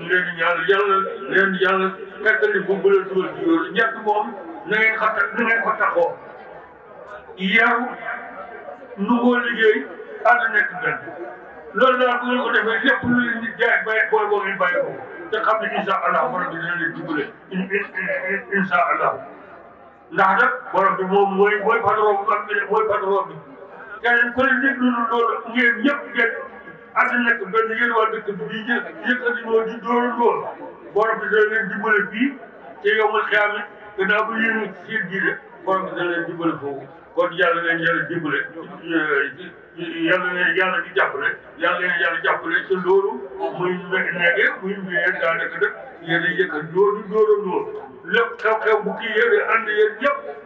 leen di ñaanal yàlla fekkali bu bële dugal ci yoonu ñett moom na ngeen ko taxoo yaru nu ngoo liggéey ànd nekk benn loolu daal bu ngeen ko defee lépp lu leen di jaay booy boo ngeen bàyyi ko te xam ne incha allah borom bi dina leen dimbale incha allah ndax nag borom bi moom mooy patron bi keneen ku leen déglu loolu ngeen ñëpp ngeen ànd nekk benn yéen waa dëkk bi di yëkkati noo di dóorandoo borom bi dina leen dimbale fii te yow ma xiyam gannaaw bu yéen seen diine borom bi dina leen dimbale foofu kon yàlla leen yàlla dimbale yàlla di jàppale yàlla jàppale te loolu muy nekkee muy mbéyee daanaka nag yéen a yëkkat loolu dóorandoo lépp xew-xew bu kii yéen a ànd yéen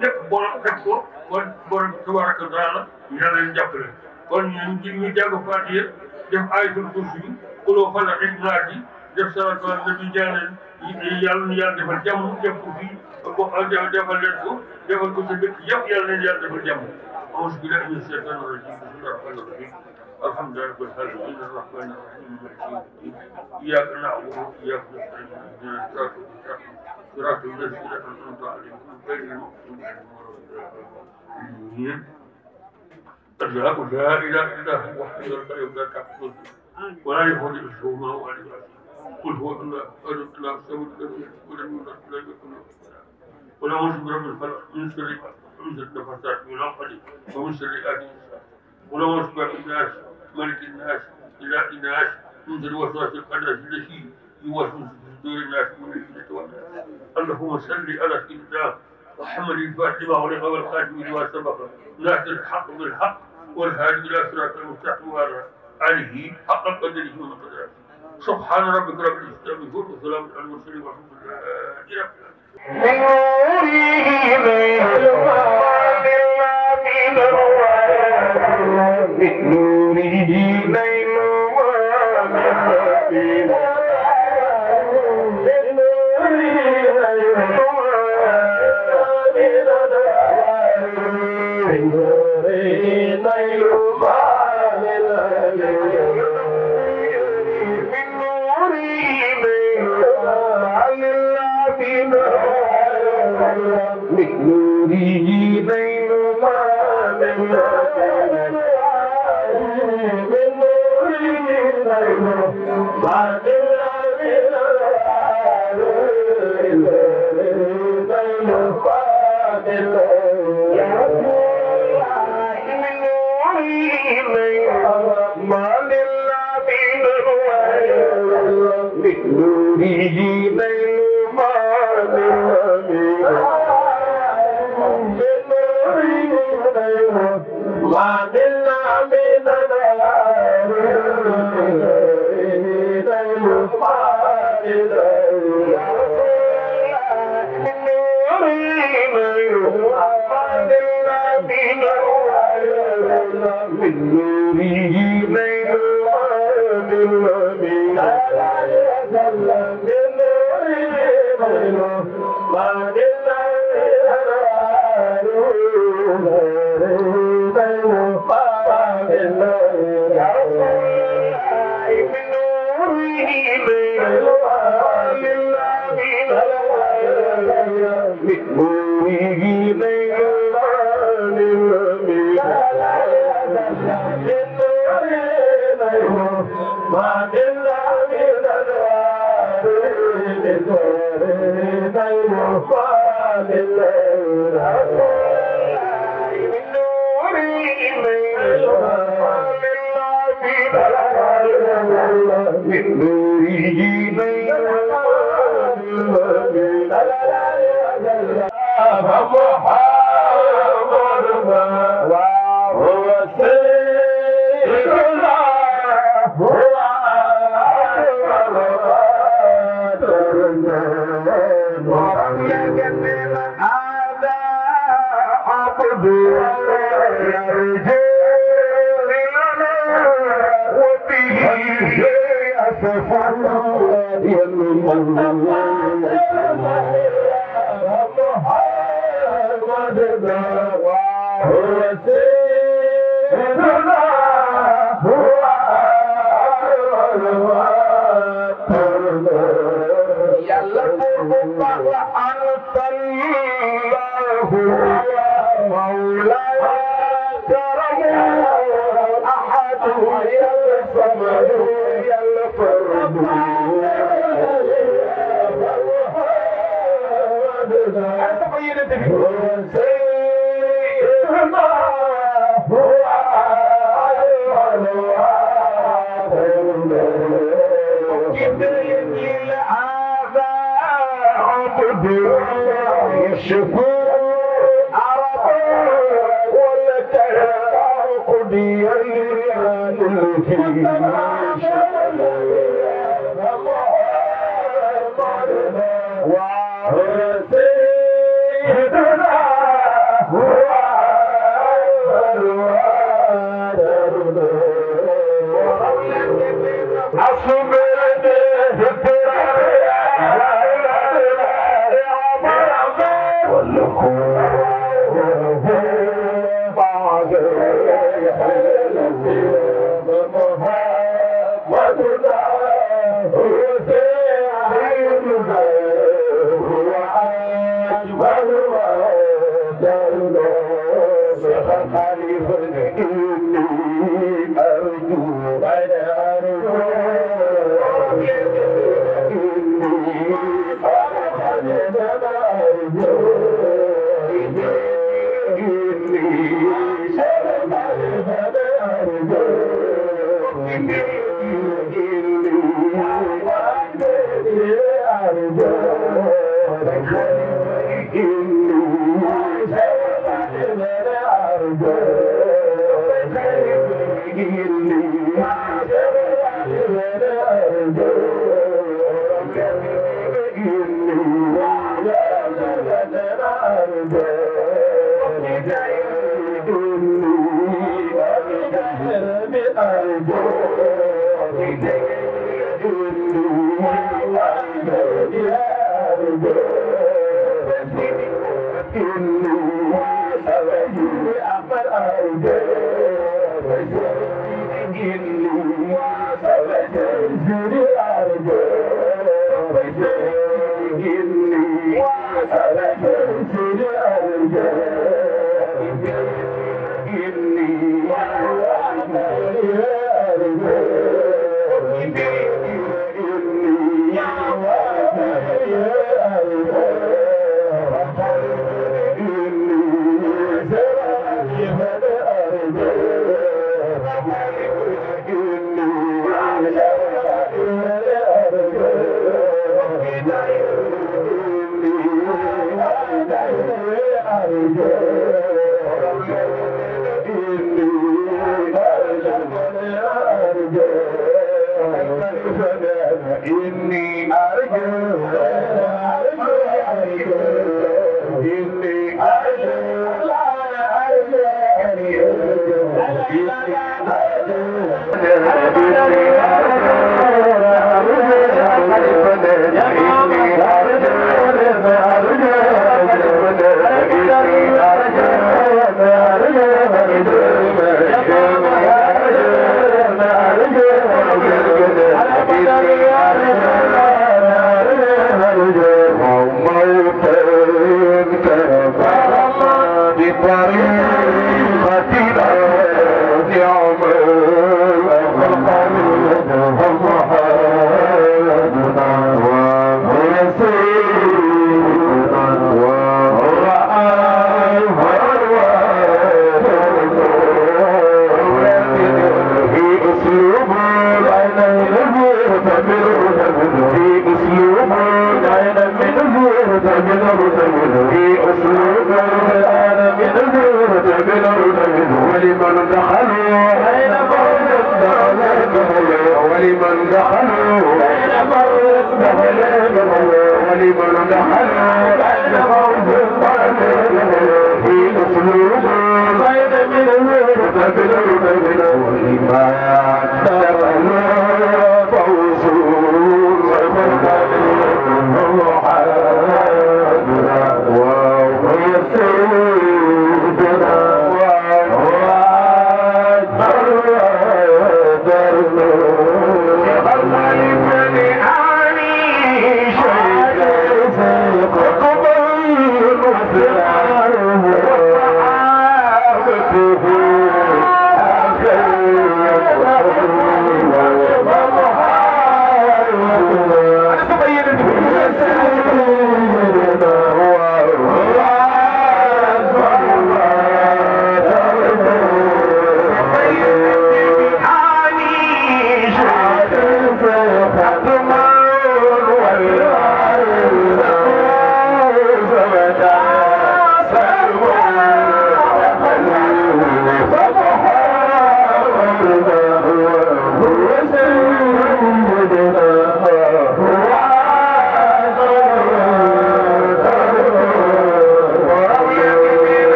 ñëpp borom def ko kon borom tabaraka taala yàlla leen jàppale kon ñu jàng Faatiha def ayatul kursi bi kuloo falaq ak naas yi def salaatu ala nabi ñaanal yàlla nu yàlla defal jàmm def ko fii defal leen ko defal ko sa dëkk yëpp yàlla leen yàlla defal jàmm auzu billahi mina shaytaani rajiim bismillahi rahmaani rahiim alhamdulillahi rabbil aalamiin arrahmaani rahiim maaliki yawmi ddiin iyyaaka na'budu wa iyyaaka nasta'iin ihdinas siraatal mustaqiim siraatal laziina an'amta alayhim ghayril maghduubi alayhim wa lad-daalliin الله لا اله الا هو وحده لا شريك له ولا يهود الحكومه ولا قل هو الله احد الله الصمد لم يلد ولم يولد ولم يكن له ولا اعوذ برب الفلق من شر النفاثات من العقد ومن شر آسف ولا اعوذ برب الناس ملك الناس اله الناس من شر الوسواس الخناس الذي يوسوس في صدور الناس من الجنه والناس اللهم صل على سيدنا محمد الفاتح وغلق والخاتم لما سبق ناصر الحق بالحق والهادي الى صراط المستقيم وعلى اله حق قدره ومقداره سبحان ربك رب العزه عما يصفون وسلام على المرسلين والحمد لله رب يلا الله أنت الله يا مولاي ترى أحد يا الصمد يا الفرد سيدنا هو يشكو عرب ولا تقضي وسيدنا هو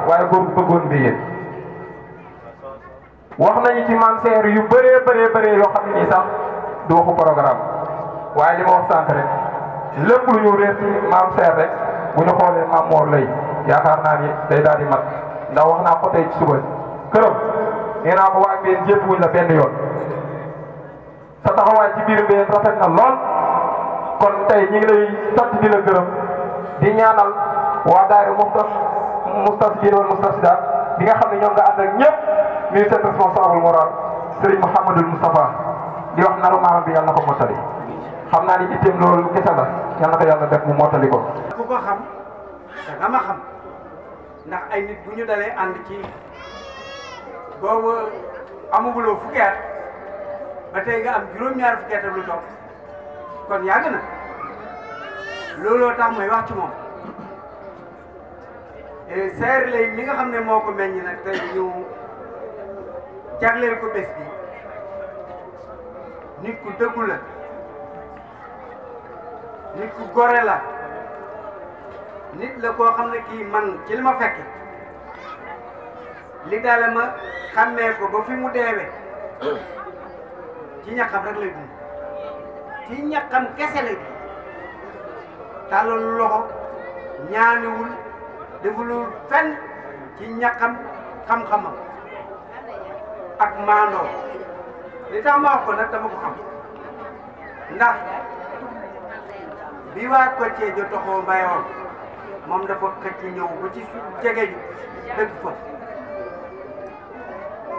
waaye góor gu bëggoon bi yéen wax nañu ci maam seer yu bëree yoo xam ne nii sax du waxu programme waaye li ma wax sànq rek lépp lu ñu réer ci maam seer rek bu ñu xoolee maam Mor lay yaakaar naa ni day daal di mat ndax wax naa ko tey ci suba këram nee naa ko waa Mbène jépp wuñ la benn yoon sa taxawaay ci biir Mbène rafet na lool kon tey ñu ngi lay sant di la gërëm di ñaanal waa daayira Moustarchidine wal Moustarchidaat bi nga xam ne ñoom nga ànd ak ñëpp muy seen responsable moral Serigne Mouhamadul Moustapha di wax naru maamam bi yàlla na ko mottali xam naa ni itteem loolu kese la yàlla na ko yàlla def mu mottali ko. ku ko xam da nga ma xam ndax ay nit bu ñu dalee ànd ci boobu amaguloo fukki at ba tey nga am juróom-ñaar fukki at lu topp kon yàgg na looloo tax may wax ci moom. seer lay mi nga xam ne moo ko meññ nag tey ñu jagleel ko bés bi nit ku dëggu la nit ku gore la nit la koo xam ne kii man ci li ma fekk li daale ma xàmmee ko ba fi mu deewee ci ñaxam rek lay dund ci ñaxam kese lay dund tàllalu loxo ñaaniwul defulul fenn ci ñàkkam xam-xamam ak maandoo li tax ma wax ko nag dama ko xam ndax bi waa Koccee jo toxoo mbayoon moom dafa xëcc ñëw ba ci jege ju dëgg fa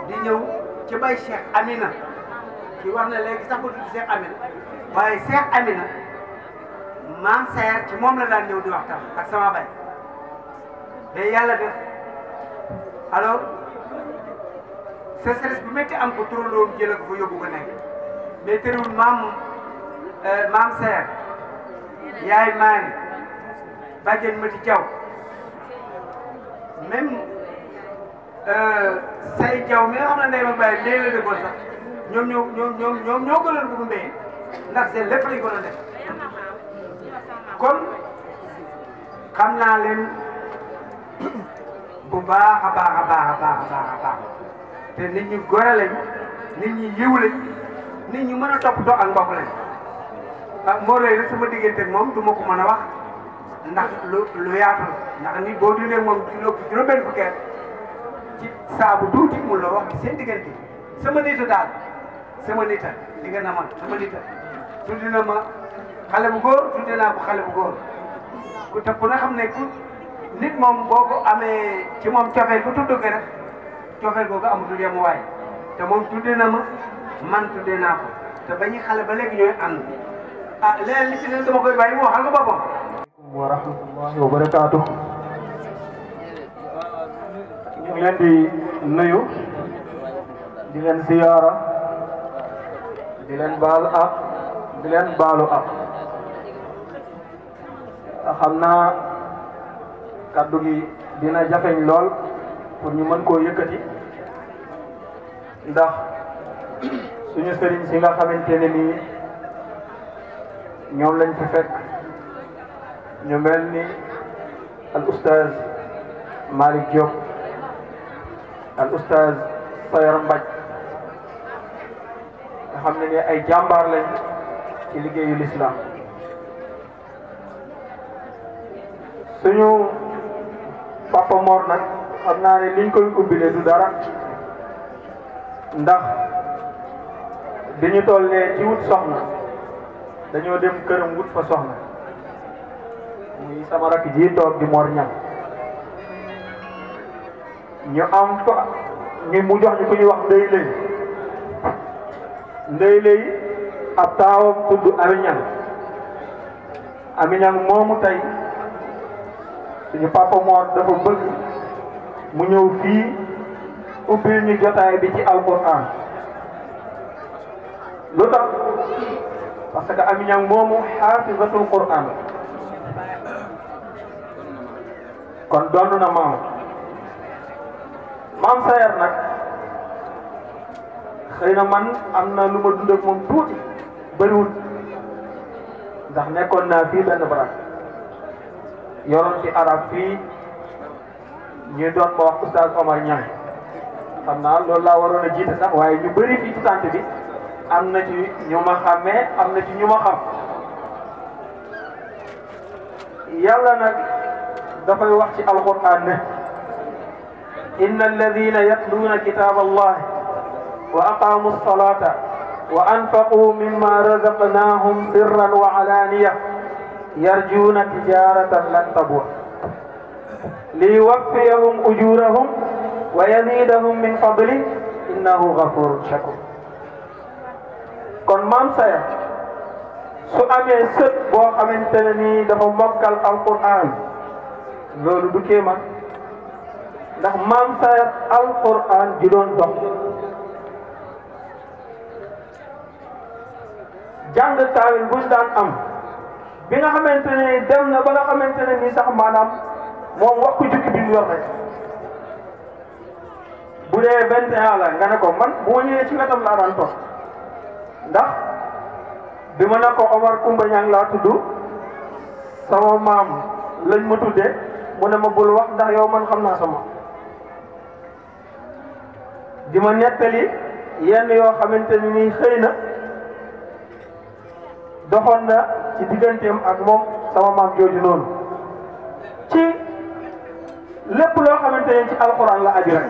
di ñëw ci bay Cheikh Amina ki wax na léegi sax ba tudd Cheikh Amina waaye Cheikh Amina maam seer ci moom la daan ñëw di waxtaan ak sama bay mais yàlla def alors sécheresse bu métti am ko turandoom jële ko fa yóbbu ko nekk mais terewul maam seer yaay maani bàjjen Mati Jaw même say jaw mi nga xam ne ndey ma bàyyi ndey la dëkkoon sax ñoom ñoo gënoon bëgg mbéy ndax seen lépp lañ ko doon def kon xam naa leen bu baax a baax te nit ñu gore lañ nit ñi yiw lañ nit ñu mën a toppatoo ak mbokk lañ ah moo lay rek sama diggante ak moom du ma ko mën a wax ndax lu yaatu ndax nit boo dundee moom juróom-benn fukki at ci saabu tuuti mun la wax ci seen diggante sama nita daal sama nita li nga na man sama nita tuddi na ma xale bu góor tuddi naa ko xale bu góor ku te ku ne xam ne ku nit moom boo ko amee ci moom cofeel bu tudd ko rek cofeel googu amatul yemuwaay te moom tuddee na ma man tuddee naa ko te ba ñuy xale ba léegi ñooy ànd ah leneen li ci des dama koy bàyyi mu waxal ko boppam. wa rahmatullahi wa barakaatu. ñu ngi leen di nuyu di leen ziyaara di leen baal ak di leen baalu ak xam naa kaddu gi dina jafeñ lool pour ñu mën koo yëkkati ndax suñu sëriñ si nga xamante ne nii ñoom lañ fi fekk ñu mel ni al oustaz Malick Diop al oustaz Sayar Mbaj nga xam ne ni ay jàmbaar lañ ci liggéeyu l'islam suñu Papa Mor nag xam naa ne liñ koy ubbile du dara ndax bi ñu tollee ci wut soxna dañoo dem këram wut fa soxna muy sama rakk ji toog di Mor Ñang ñu am fa ñu mu jox ñu ko ñuy wax ndey lay ab taawam tudd Ami Ñang moomu tey suñu Papa Mor dafa bëgg mu ñëw fii ubbil ñu jotaay bi ci alquran lu tax parce que Ami Ñang moomu xaafizatul quran kon doon na maam Sayar nag xëy na man am na lu ma dund ak moom tuuti bëriwul ndax nekkoon naa fii benn barak yoroon ci arab fii ñu doon ma wax oustaz Omar Niang xam naa loolu laa waroon a jiite sax waaye ñu bëri fii ci tant bi am na ci ñu ma xàmmee am na ci ñu ma xam yàlla nag dafay wax ci alquran ne inna alladina yatluuna kitab allah wa aqamu alsalata wa anfaqu mimma razaqnahum sirran wa alaniya yarjuuna tijaratan lan tabur liyuwaffiyahum ujurahum wa yazidahum min fadli innahu ghafurun shakur kon maam Sayar su amee sët boo xamante ne nii dafa mokkal alquran loolu du kéema ndax maam Sayar alquran ji doon dox jàng kaamil buñ daan am bi nga xamante ne dem na ba nga xamante ne nii sax maanaam moom wax ko jukki bi mu yor rek bu dee 21 la nga ne ko man bu ma ñëwee ci wetam laa daan toog ndax bi ma ne ko Omar Kumba Ñang laa tudd sama maam lañ ma tuddee mu ne ma bul wax ndax yow man xam naa sama di ma nettali yenn yoo xamante ni nii xëy na doxoon na ci digganteem ak moom sama maam jooju noonu ci lépp loo xamante ne ci alxuraan la aju rek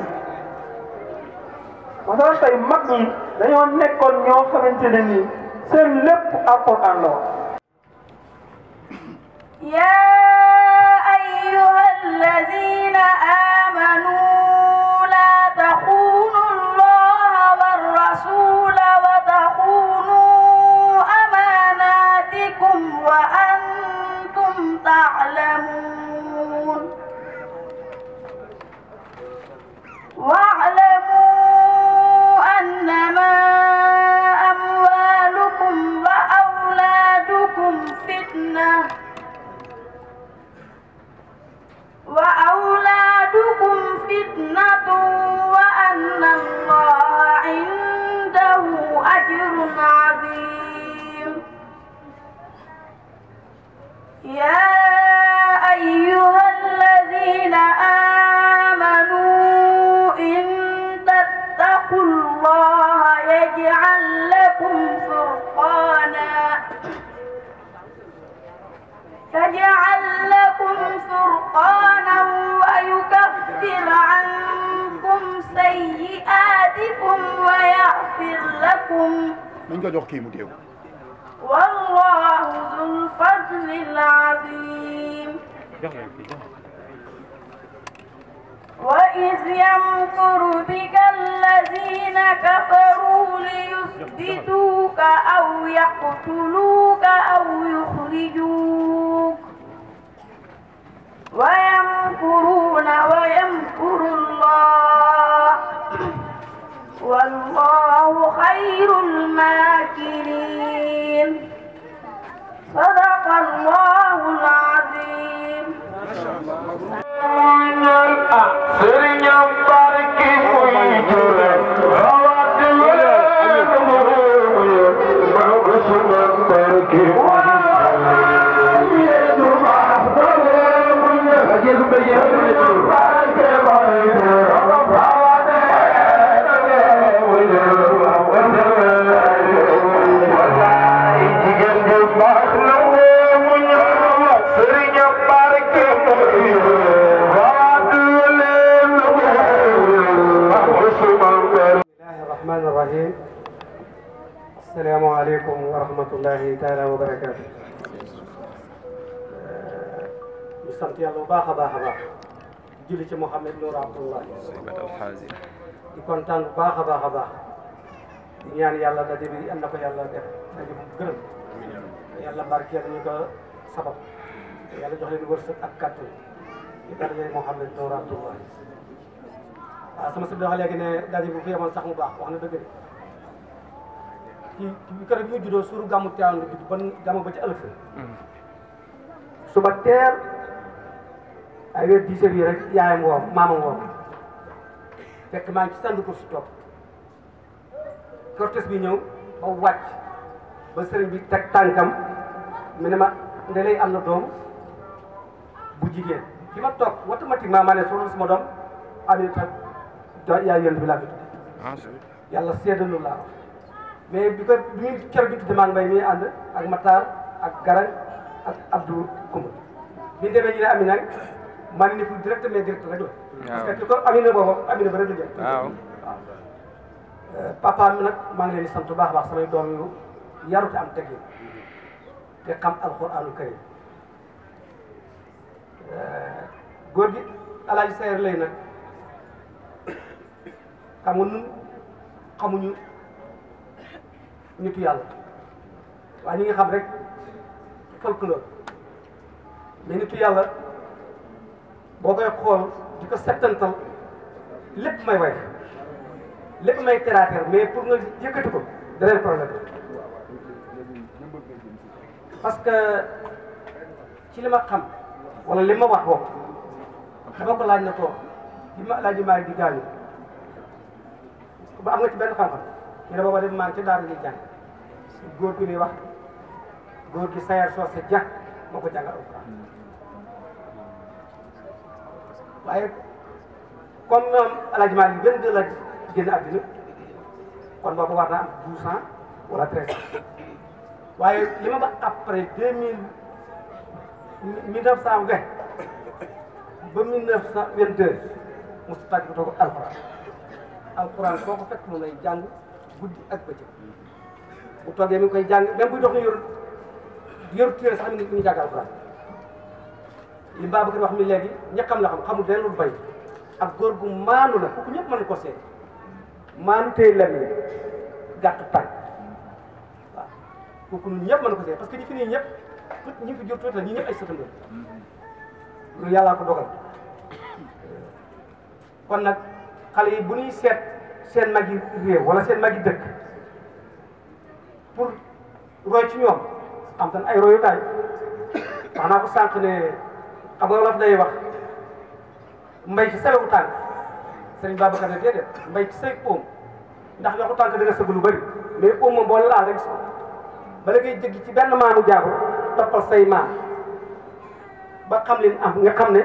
masalan tey mag ñi dañoo nekkoon ñoo xamante ne nii seen lépp alxuraan la wax يا أيها الذين آمنوا لا تخونوا الله والرسول وتخونوا أماناتكم وأنتم تعلمون واعلموا أنما أموالكم وأولادكم فتنة وأن الله عنده أجر عظيم يا أيها الذين آمنوا إن تتقوا الله يجعل لكم فرقانا ويكفر عنكم سيئاتكم ويغفر لكم والله ذو الفضل العظيم وإذ يمكر بك الذين كفروا ليثبتوك أو يقتلوك أو يخرجوك ويمكرون ويمكر الله والله خير الماكرين صدق الله العظيم. Bismillahirrahmanirrahim. Assalamualaikum warahmatullahi taala wabarakatuh. Ñu sant Yàlla bu baax a baax julli ci Muhammad Nour Abdullah di kontaan bu baax a baax di ñaan Yàlla daje bi am na ko Yàlla def daje bu gërëm Yàlla barkeel ñu ko sabab Yàlla jox leen wërsëg ak kàttan di daje Muhammad Nour Abdullah. waaw sama sëb dafa léegi ne daje bu fi yemoon sax mu baax wax na dëgg ci kër gi mu juddoo suuru gàmmu Tiwaawan la judd ban gàmmu ba ci ëllëg suba teel ay weer 10 heures yi rek yaayam woom maamam woom fekk maa ngi ci sànni ko si topp cortège bi ñëw ba wàcc ba sëriñ bi teg tànkam mu ne ma ndelay am na doom bu jigéen fi ma toog automatiquement maa ne soxla sama doom Aminata yaay yéen bi laa fi tudd yàlla seedalu laa wax mais bi ñu keroog bi tudd maa ngi bay mi ànd ak Matar ak Garang ak Abdou Koumba bi ñu demee ñu ne Amina maa ngi nekkul direct mais direct rek la. parce que ko Amina boobu Amina ba rek la jël. waaw papa mi nag maa ngi leen di sant bu baax a baax samay doom yu yaru te am teggin te xam alxuraanul karim góor gi Alaaji Sayer lay nag. xam nga ñun xamuñu nitu yàlla waaye ñi nga xam rek folklore mais nitu yàlla boo koy xool di ko settantal lépp may way lépp may teraateer mais pour nga yëkkati ko daneen problème parce que ci li ma xam wala li ma wax boobu dama ko laaj na ko li ma laaj maa di gaañu ba am nga ci benn xam-xam ñu ne booba dem maa ngi ci daara ji jàng góor gi ñuy wax góor gi Sayer Socé Dia moo ko jàngal alxuraan waaye comme ñoom El Hadj Malick benn la génn àddina kon boobu war naa am 12 ans wala 13 ans waaye li ma ba après 1920 ba 1922 mosu tàgg toog alxuraan alxuraan boo ko fekk lu lay jàng guddi ak bëccëg bu toogee mi ngi koy jàng même buy dox na yor téere sax mi ngi jàng alxuraan li Babacar wax mi léegi ñakkam la xam xamul den lu bay ak góor gu maanu la kooku ñëpp mën ko seet maanu téye lem yi gàtt tànk waaw kooku ñun ñëpp mën ko seet parce que ñi fi nii ñëpp ñi fi jur tuuti la ñi ñëpp ay sëtam la lu yàllaa ko dogal kon nag xale yi bu ñuy seet seen mag yi réew wala seen mag yi dëkk pour roy ci ñoom am tan ay royukaay wax naa ko sànq ne xam nga wolof day wax mbay ci sawewu tànk sëriñ Babacar ne déedéet mbay ci say oom ndax waxu tànk da nga sëgg lu bëri mais oom moom boo laal rek bala ngay jéggi ci benn maamu jaabu toppal say maam ba xam leen am nga xam ne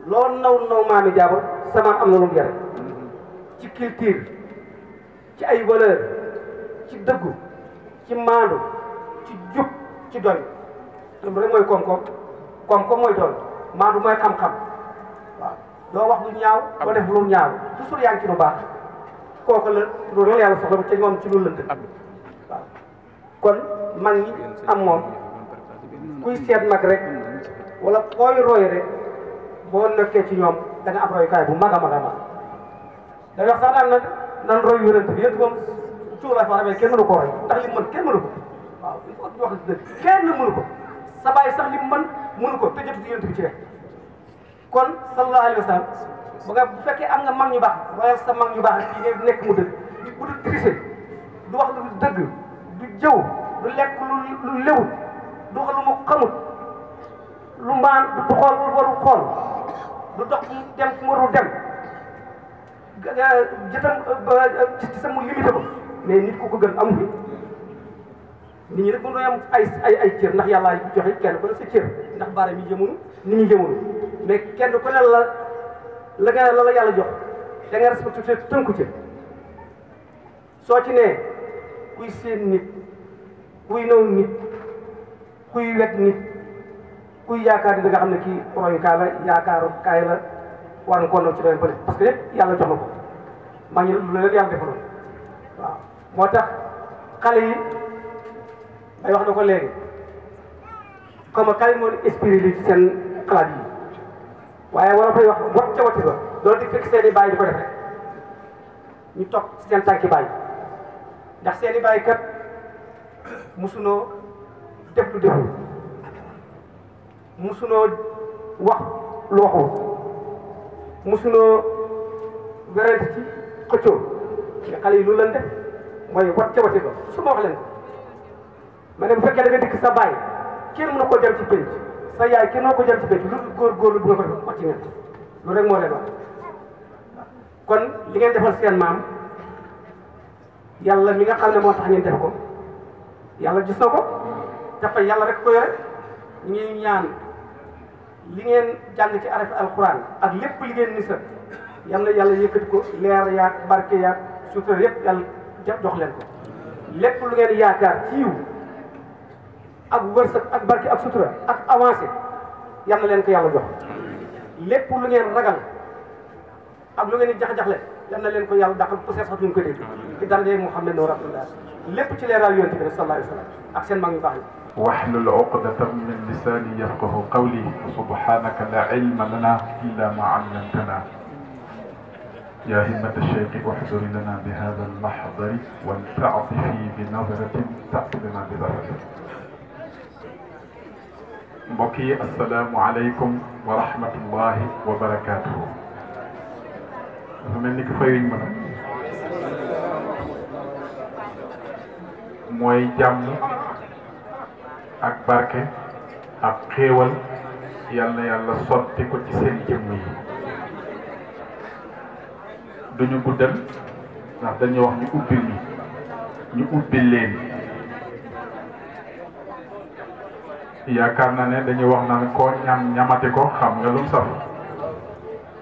loolu naw maami jaabu sama am na lu mu yore ci culture ci ay valeur ci dëggu ci maandu ci jub ci doy loolu rek mooy koom-koom mooy doon maandu mooy xam-xam waaw doo wax lu ñaaw doo def lu ñaaw toujours yaa ngi ci lu baax kooku la loolu la yàlla soxla te moom ci lu lënd waaw kon mag ñi am moom kuy seet mag rek wala koy roy rek boo nekkee ci ñoom da nga am royukaay bu mag a mag a mag day wax sax daan na nan roy yonent bi yéen moom cuuraay fa rabee kenn mënu ko roy ndax li mu mën kenn mënu ko waaw il faut ñu wax dëgg kenn mënu ko sa baay sax li mu mën mënu ko te jotu ci yonent bi ci rek kon sallallahu alayhi wa sallam ba nga bu fekkee am nga mag ñu baax royal sa mag ñu baax ci ngay nekk mu dëgg bu du tricher du wax lu dëgg du jëw du lekk lu léwut du wax lu mu xamut lu mbaan du xool lu warul xool du dox dem fu mu warul dem jëtam ci sa mu limité ko mais nit ku ko gën amu fi nit ñi rek mën nañu am ay cër ndax yàlla joxe kenn ku ne sa cër ndax baaraam yi jëmunu nit ñi jëmunu mais kenn ku ne la yàlla jox da nga respecté tënku ci soo ci nee kuy seen nit kuy naw nit kuy wet nit kuy yaakaar di nga xam ne kii royukaay la yaakaaru kaay la war nga koo naw ci doon bëri parce que lépp yàlla jox na ko maa ngi lu leen yàlla defaloon waaw moo tax xale yi ay wax na ko léegi comme xale moo di inspiré li ci seen xalaat yi waaye war a fay wax wat ca wati ba loolu di fekk seen i bàyyi di ko def rek ñu toog seen tànki bàyyi ndax seen i bàyyi kat musunoo def lu deful musunoo wax lu waxul musunoo werante ci xëccoo mais xale yi lu leen def mooy wat ca wati ba su ma wax leen ma ne bu fekkee da nga dikk sa baay kenn mën na ko jëm ci penc sa yaay kenn mën na ko jëm ci penc lu góorgóorlu bu nga ko def wàcc ngeen loolu rek moo leen wax kon li ngeen defal seen maam yàlla mi nga xam ne moo tax ngeen def ko yàlla gis na ko dafa yàlla rek ko yore ñu ngi ñaan li ngeen jàng ci araf alquran ak lépp li ngeen nisat yàlla yëkkati ko leer yaag barke yaag sutura yëpp yàlla jox leen ko lépp lu ngeen yaakaar ci yiw ak wërsëg ak barke ak sutura ak avancé yal na leen ko yàlla jox lépp lu ngeen ragal ak lu ngeen di jax-jaxle yal na leen ko yàlla dàqal peut-être sax duñ ko dégg ci daraja Muhammad wa rasulullah lépp ci leeral yonent bi sallallahu alayhi wa sallam ak seen mag yu baax yi واحلل عقدة من لساني يفقه قولي سبحانك لا علم لنا إلا ما علمتنا يا همة الشيخ احضر لنا بهذا المحضر ولتعطفي بنظرة تأتي لنا بذرة mbokki assalaamu aleykum wa rahmatullahi wa barakaatuhu dafa mel ni ki fayuñ ma nag mooy jàmm ak barke ak xéewal yal na yàlla sotti ko ci seen jëmm yi duñu guddal ndax dañuy wax ñu ubbil ñu ubbil leen yaakaar naa ne dañuy wax naan koo ñam ñamati ko xam nga lu mu saf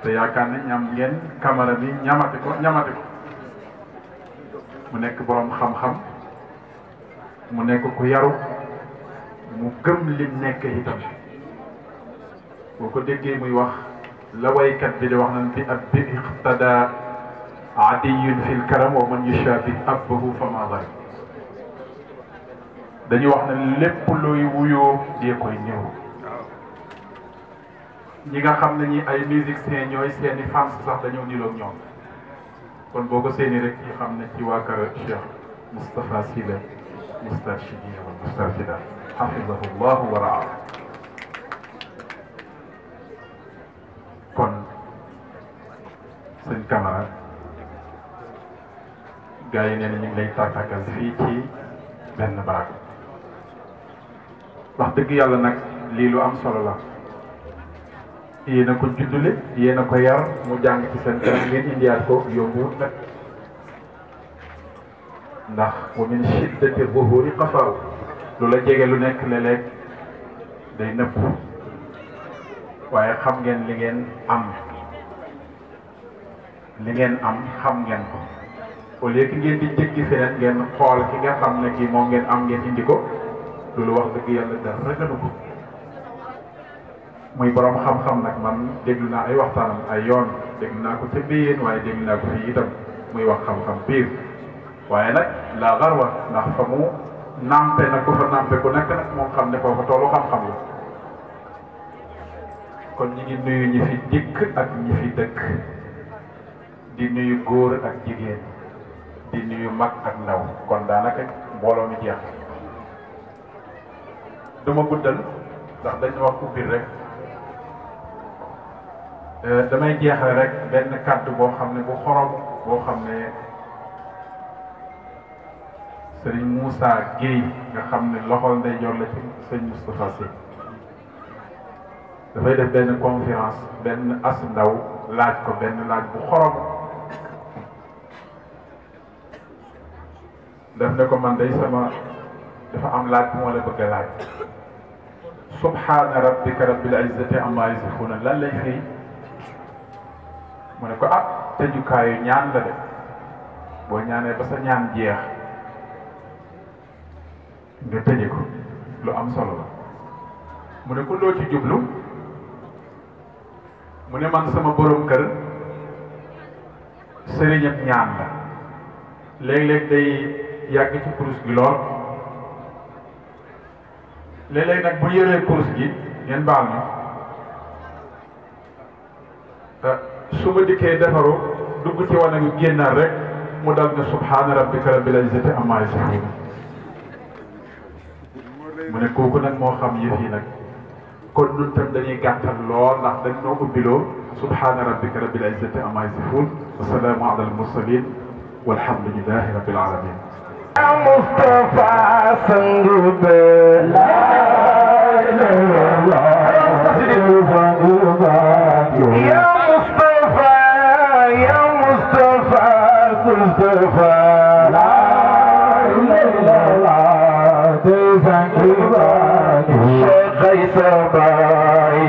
te yaakaar ne ñam ngeen camara bi ñamati ko mu nekk borom xam-xam mu nekk ku yaru mu gëm lim nekk itam boo ko déggee muy wax la waykat bi di wax nañ fi ab bi iqtada adiyun fil karam wa man yushabi abbahu fa ma dal dañuy wax ne lépp looy wuyoo dee koy ñëw ñi nga xam ne ñi ay musiciens ñooy seeni fans sax dañoo niroog ñoom kon boo ko seeni rek ñu xam ne ci waa kër Cheikh Moustapha Sy la mustarshidina wa mustarshida xafidahu llahu wa raa kon sëñ Camara gars yi nee na ñu ngi lay tàggal fii ci benn baag wax dëgg yàlla nag lii lu am solo la yéen a ko juddule yéen a ko yar mu jàng ci seen kanam ngeen indiwaat ko yóbbuwut nag ndax wa min shiddati zuhuri xafaaw lu la jege lu nekk léeg-léeg day nëbb waaye xam ngeen li ngeen am xam ngeen ko au lieu que ngeen di jéggi feneen ngeen xool ki nga xam ne kii moom ngeen am ngeen indi ko loolu wax dëgg yàlla dara gënu ko muy borom xam-xam nag man déglu naa ay waxtaanam ay yoon déglu naa ko ca biir waaye déglu naa ko fii itam muy wax xam-xam biir waaye nag la garwa ndax fa mu nampe nag ku fa nampe ku nekk nag moom xam ne foofa toolu xam-xam la kon ñi ngi nuyu ñi fi dikk ak ñi fi dëkk di nuyu góor ak jigéen di nuyu mag ak ndaw kon daanaka mbooloo mi jeex duma guddal ndax dañu wax ubbil rek damay jeexale rek benn kàddu boo xam ne bu xorom boo xam ne sëriñ Moussa Guèye nga xam ne loxol nday jor la ci sëñ Moustapha Sy dafay def benn conférence benn as ndaw laaj ko benn laaj bu xorom daf ne ko man day sama dafa am laaj bu ma la bëgg a laaj subhaana rabbika rabbil izzati amma yasifuna lan lay fii mu ne ko ah tëjukaayu ñaan la de boo ñaanee ba sa ñaan jeex nga tëje ko lu am solo la mu ne ko loo ci jublu mu ne man sama borom kër sëriñam ñaan la léeg-léeg day yàgg ci kurus gi lool léeg-léeg nag bu yëree kurus gi ngeen baal ma su ma dikkee defaru dugg ci wane gu génnaat rek mu dal ne subhaana rabbika rabbil izzati amma yasifun mu ne kooku nag moo xam yëf yi nag kon ñun tam dañuy gàttal lool ndax dañ noo ubbiloo subhaana rabbika rabbil izzati amma yasifun wa salaamu ala al mursalin walhamdulillahi rabbil alamin Mustafa Sangube la ilaha ya Mustafa Mustafa la ilaha Sheikh Sabai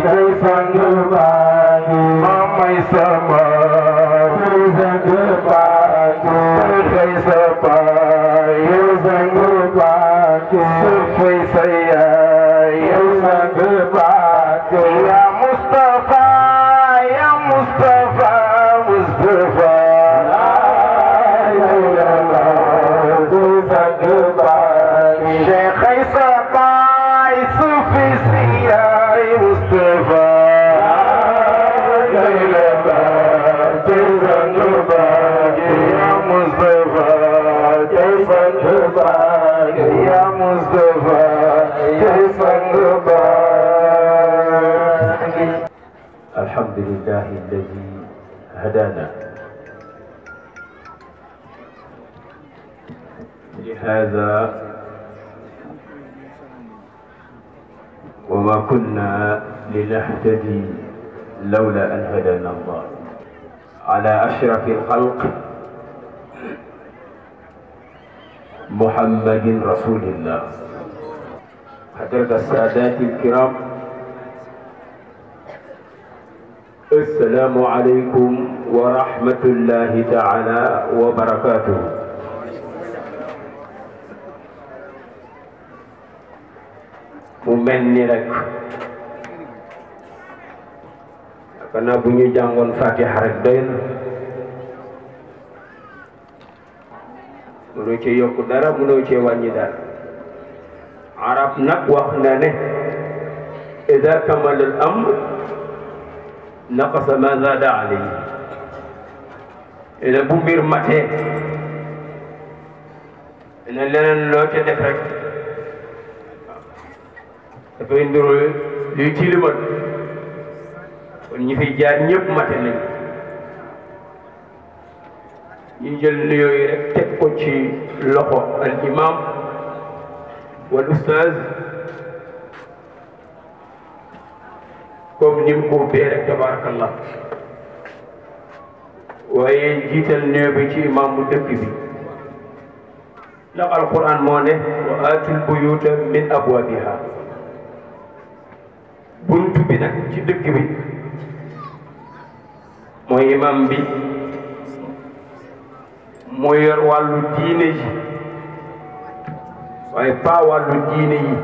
Sangubani Mama Sama Sangubani Sheikh Sabai Sangubani Sufai Saya Sangubani Ya Mustafa Mustafa la ilaha Sangubani Sheikh Sabai Sufi Saya Mustafa la ilaha Sangubani Ya Mustafa Sangubani Ya Mustafa Sangubani الحمد لله الذي هدانا لهذا وما كنا لنهتدي لولا أن هدانا الله على أشرف الخلق محمد رسول الله. حضرة السادات الكرام، السلام عليكم ورحمة الله تعالى وبركاته. mu mel ni rek kana bu ñu jàngoon Fatiha rek doy na, mënoo ci yokk dara, mënoo ci wàññi dara. arab nag wax na ne ida kamal al amr naqasa ma zada alayhi. ila bu mbir matee ne leneen loo ca def rek dafay nduru luy tilimal. kon ñi fi jaar ñëpp mate nañ. ñu jël nuyoo yi rek teg ko ci loxo al imam wal ustaaz comme ni mu ko ubbee rek tabarakallah. waaye jiital nuyoo bi ci imam bu dëkk bi. ndax alquran moo ne wa aatul buyuuta min abwaabiha. buntu bi nag ci dëkk bi mooy imam bi moo yor wàllu diine ji, waaye pas wàllu diine yi.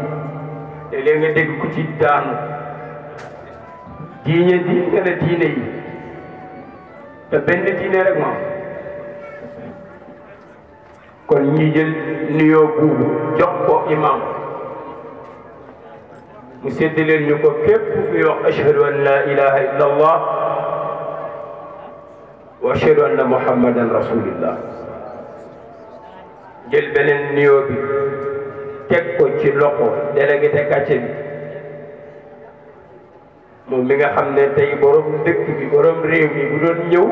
te léegi nga dégg ku ci daanu diine di nga ne diine yi, te benn diine rek moom. kon ñi jël nuyoo buubu jox ko imam mu séddaleel ñu ko képp kuy wax ashhadu an la ilaha illa allah wa ashhadu anna muhammadan rasulillah. jël beneen nuyoo bi teg ko ci loxo délégué de quartier bi, moom mi nga xam ne tey borom dëkk bi borom réew mi bu doon ñëw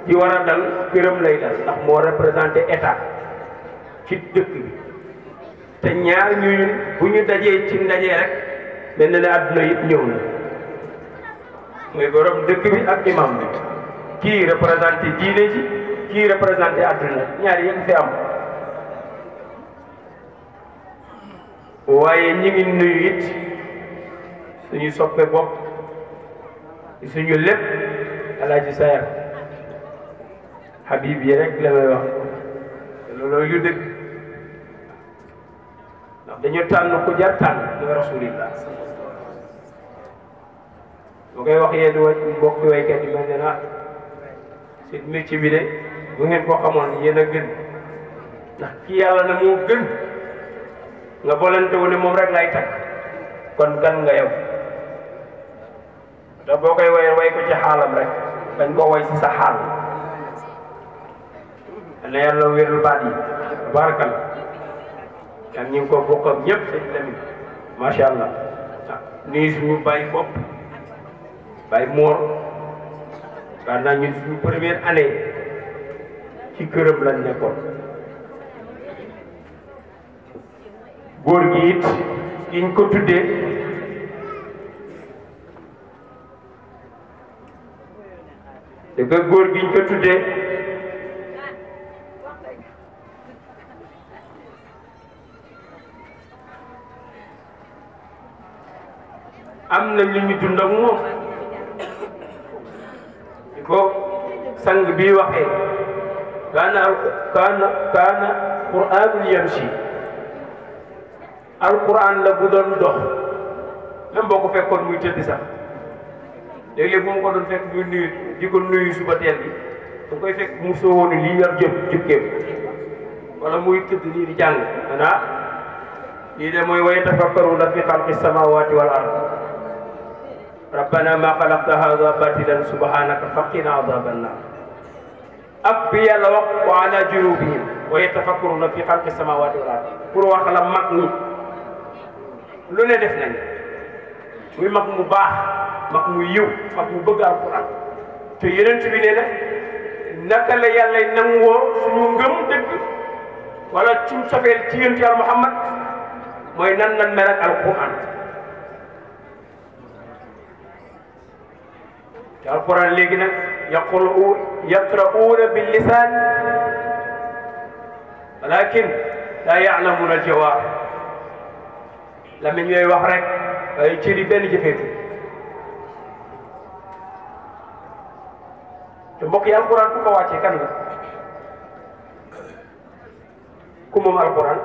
ci war a dal këram lay dal, ndax moo représenté état. ci dëkk bi te ñaar ñu bu ñu dajee ci ndaje rek mel na ne àdduna yëpp ñëw na mooy borom dëkk bi ak imam bi kii représenté diine ji kii représenté àdduna ñaar yëpp fi am waaye ñi ngi nuyu it suñu soppe bopp suñu lépp Alaaji Sayar Habib yi rek la may wax loolu yu dëgg ndax dañu tànn ku jar tànn mooy rasulillah boo koy wax yéen mbokki waykat yi mel ne na seen métier bi de bu ngeen ko xamoon yéen a gën ndax ki yàlla na moo gën nga volonté wu ne moom rek lay takk kon gan nga yow te boo koy way ko ci xaalam rek dañ ko way ci sa xaal na yàlla wérul baat yi barakal ak ñu ngi ko bokk ak ñëpp sëñ Lamine macha allah nuyu suñu bàyyi bopp bàyyi moor kaa naa ñun suñu première année ci këram lañ nekkoon góor gi it kiñ ko tuddee te ba góor giñ ko tuddee am na lu ñu dund ak moom di ko sang bii waxee kaana quraanul yamshi alquran la bu doon dox même boo ko fekkoon muy tëdd sax léeg-léeg bu ma ko doon fekk muy nuyu di ko nuyu suba teel bi da koy fekk mu soowoon lii yor jukkeem wala muy tëdd nii di jàng maanaam lii de mooy wa yatafakkaruna fi xalqi samawati wal ard rabbana ma xalaqta hada batilan subhanaka faqina adaban nar ak bi yàlla wax wa ala junubihim wa yatafakkaruna fi xalqi samawati wal ard pour wax la mag ñi lu ne def nañ muy mag mu baax mag mu yiw mag mu bëgg alquran te yonent bi nee na naka la yàlla nangoo suñu ngëm dëgg wala suñu sofeel ci yonent yàlla Muhammad mooy nan mel ak alquran te alquran léegi nag yaqra'uuna bil lisaan walakin laa ya'lamuuna al jawaab lamiñ yooyu wax rek waaye cëri benn jëfeetu te mbokk yi alquran ku ko wàccee kan la ku moom alquran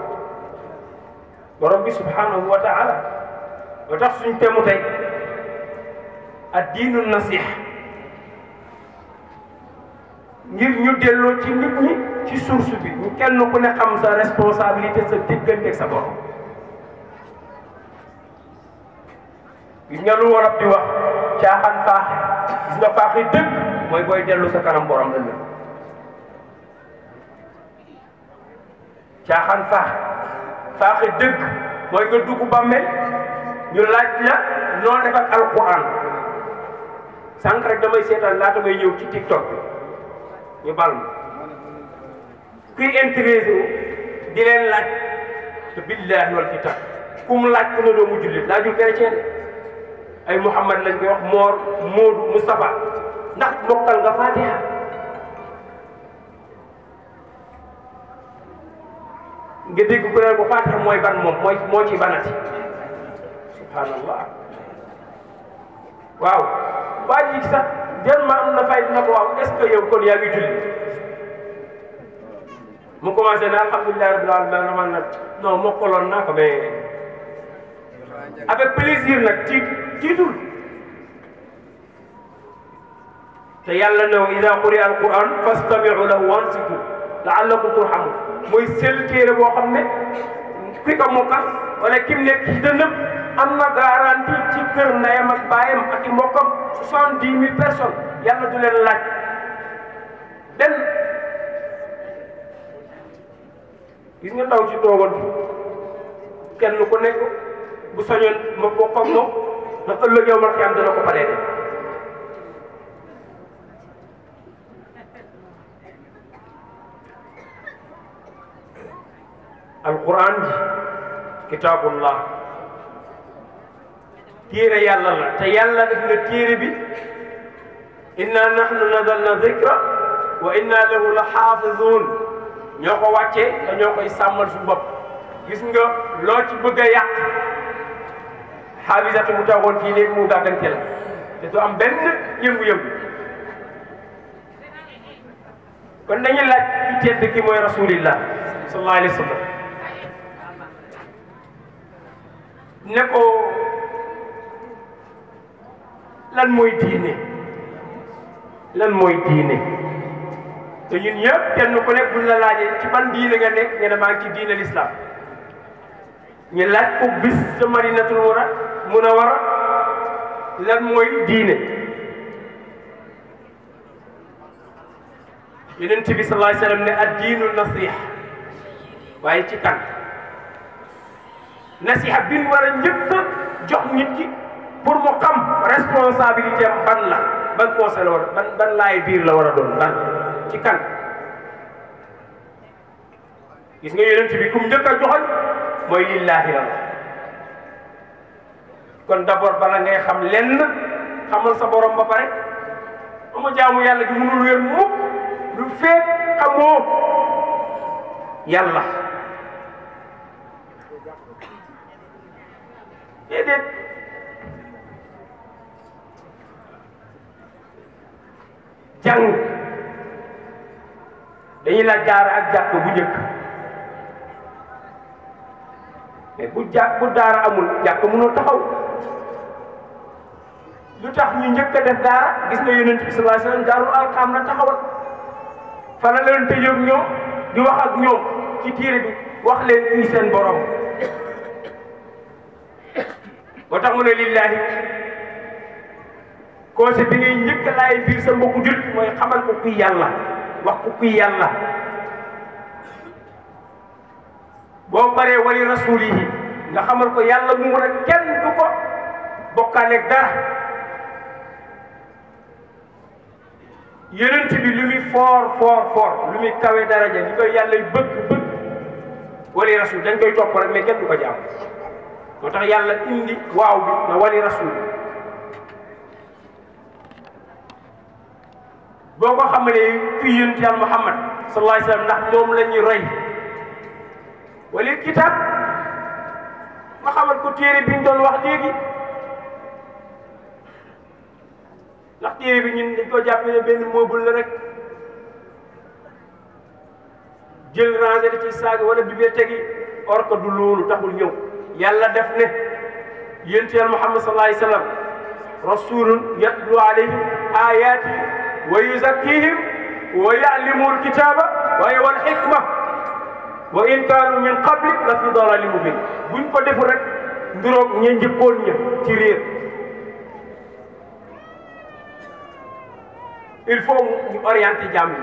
borom bi subhanahu wa taala ba tax suñ temu tey ad-diinu nasih ngir ñu delloo ci nit ñi ci source bi ñu kenn ku ne xam sa responsabilité sa diggante ak sa borom gis nga lu wolof di wax caaxaan faaxe gis nga faaxe dëgg mooy booy dellu sa kanam borom ëllëg caaxaan faaxe dëgg mooy nga dugg bàmmeel ñu laaj la noo def ak alquran sànq rek damay seetaan laata may ñëw ci TikTok bi ñu bal ma kuy intéressé wu di leen laaj te billahi wal kitab ku mu laaj ku ne doo mu jullit laajul chrétien ay Muhammad lañ koy wax Mor Moodu Moustapha ndax mokkal nga Fatiha nga dégg ku ne ko Fatiha mooy ban moom moo ci banati subhanallah waaw waa ji sax jël ma am na fay dina ko waaw est-ce que yow kon yaa ngi julli mu commencé na alhamdulilah rabbil alamin man nag non mokkaloon naa ko mais avec plaisir nag tiitul te yàlla ne ida quri'a alquran fastami'u lahu wansitu la'allakum turhamun mooy sel téere boo xam ne ki ko mokkal wala kim nekk ci dënnam am na garantie ci kër ndeyam ak baayam ak i mbokkam 70,000 personnes yàlla du leen laaj benn gis nga taw ci toogoon kenn ku nekk bu soñoon ma bokk ak moom ndax ëllëg yow ma fi am dana ko palee de alquran ji kitaabullah téere yàlla la te yàlla def na téere bi inna nahnu nazalna dhikra wa inna lahu la xaafizun ñoo ko wàccee te ñoo koy sàmmal su bopp gis nga loo ci bëgg a yàq xaafisatu mu taxoon fii léegi mu gàggante la te du am benn yëngu-yëngu kon dañuy laaj ci tedd ki mooy rasulillah sallallahu alayhi wa sallam ne ko lan mooy diine lan mooy diine te ñun ñëpp kenn ku nekk buñ la laajee ci ban diine nga nekk nga ne maa ngi ci diine l'islam ñu laaj ko bis sa Madinatul Munawwara lan mooy diine Yonent bi sallallahu alayhi wa sallam ne ad-diinu nasiha waaye ci kan nasiha bi ñu war a njëkk a jox nit ki pour mu xam responsabilité am ban la ban conseil la war a ban laay biir la war a doon ban ci kan gis nga Yonent bi kum njëkk a joxoñ mooy lillahi la kon d'abord bala ngay xam lenn xamal sa borom ba pare ama jaamu yàlla gi mënul wér mukk lu feet xamoo yàlla déedéet jàng dañuy la daara ak jàkk bu njëkk mais bu daara amul jàkk mënul taxaw lu tax ñu njëkk a def daara gis nga Yonent bi sallallahu alayhi wa sallam daarul alqaam la taxawal fa la leen tëjoog ñoom di wax ak ñoom ci téere bi wax leen kuy seen borom moo tax mu ne lillahi conseil bi ngay njëkk laay biir sa mbokku jul mooy xamal ko kuy yàlla wax ko kuy yàlla boo paree wali rasulihi nga xamal ko yàlla mu mun a kenn du ko bokkaaleeg dara Yonent bi lu muy foor lu muy kawe daraja li koy yàlla bëgg wali rasul dañ koy topp rek mais kenn du ko jaam moo tax yàlla indi waaw bi na wali rasul boo ko xamalee fii yonent yàlla Muhammad sallallahu alayhi wa sallam ndax moom la ñuy roy wali kitab nga xamal ko téere bi ñu doon wax léegi ndax téere bi ñun dañ ko jàpp ne benn meuble la rek jël rangé di ci saag wala bibliothèque yi or que du loolu taxul ñëw yàlla def ne yonent yàlla Muhammad sallallahu alayhi wa sallam rasulun yatlu alayhim ayati wa yuzakkihim wa ya'limul kitaba wal hikma wa in kaanu min qabli la fi dalalin mubin buñ ko defu rek nduroog ña njëkkoon ña ci réer il faut ñu orienté jàmm yi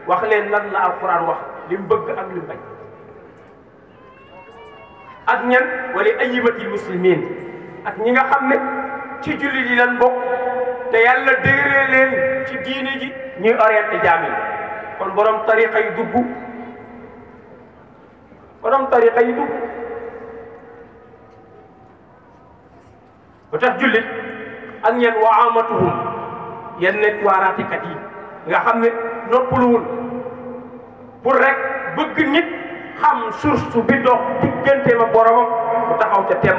wax leen lan la alquran wax li mu bëgg ak li mu bañ ak ñan wala ayyimatil muslimin ak ñi nga xam ne ci jullit yi lan bokk te yàlla dégëree leen ci diine ji ñuy orienté jàmm yi kon borom tariqa yi dugg ba tax jullit ak ñen wa amatuhum yenn nekk waaraatekat yi nga xam ne noppaluwul pour rek bëgg nit xam source bi dox diggante ma boromam mu taxaw ca temm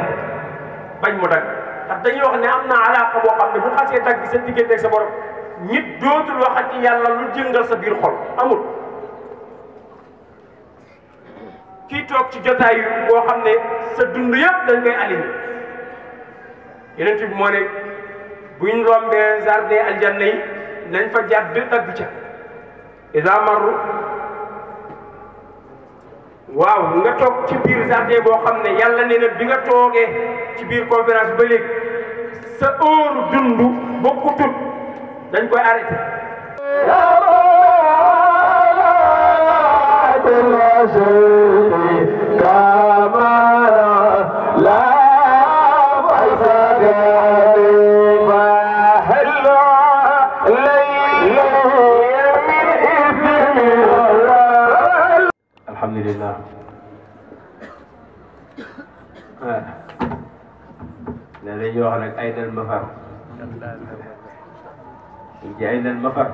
bañ mu dagg ndax dañuy wax ne am na alaaka boo xam ne bu xasee dagg sa diggante ak sa borom nit dootul waxati yàlla lu jëngal sa biir xol amul kii toog ci jotaay boo xam ne sa dund yëpp dañ koy aligné Yonent bi moo ne buñ rombee jardin aljanna yi nañ fa jàdd dagg ca iza marru waaw nga toog ci biir jardin boo xam ne yàlla nee na bi nga toogee ci biir conférence ba léegi sa heure dund bokkutut dañ koy arrêté alhamdulillah waaw ne dañuy wax nag ay nal mafar ci ay nal mafar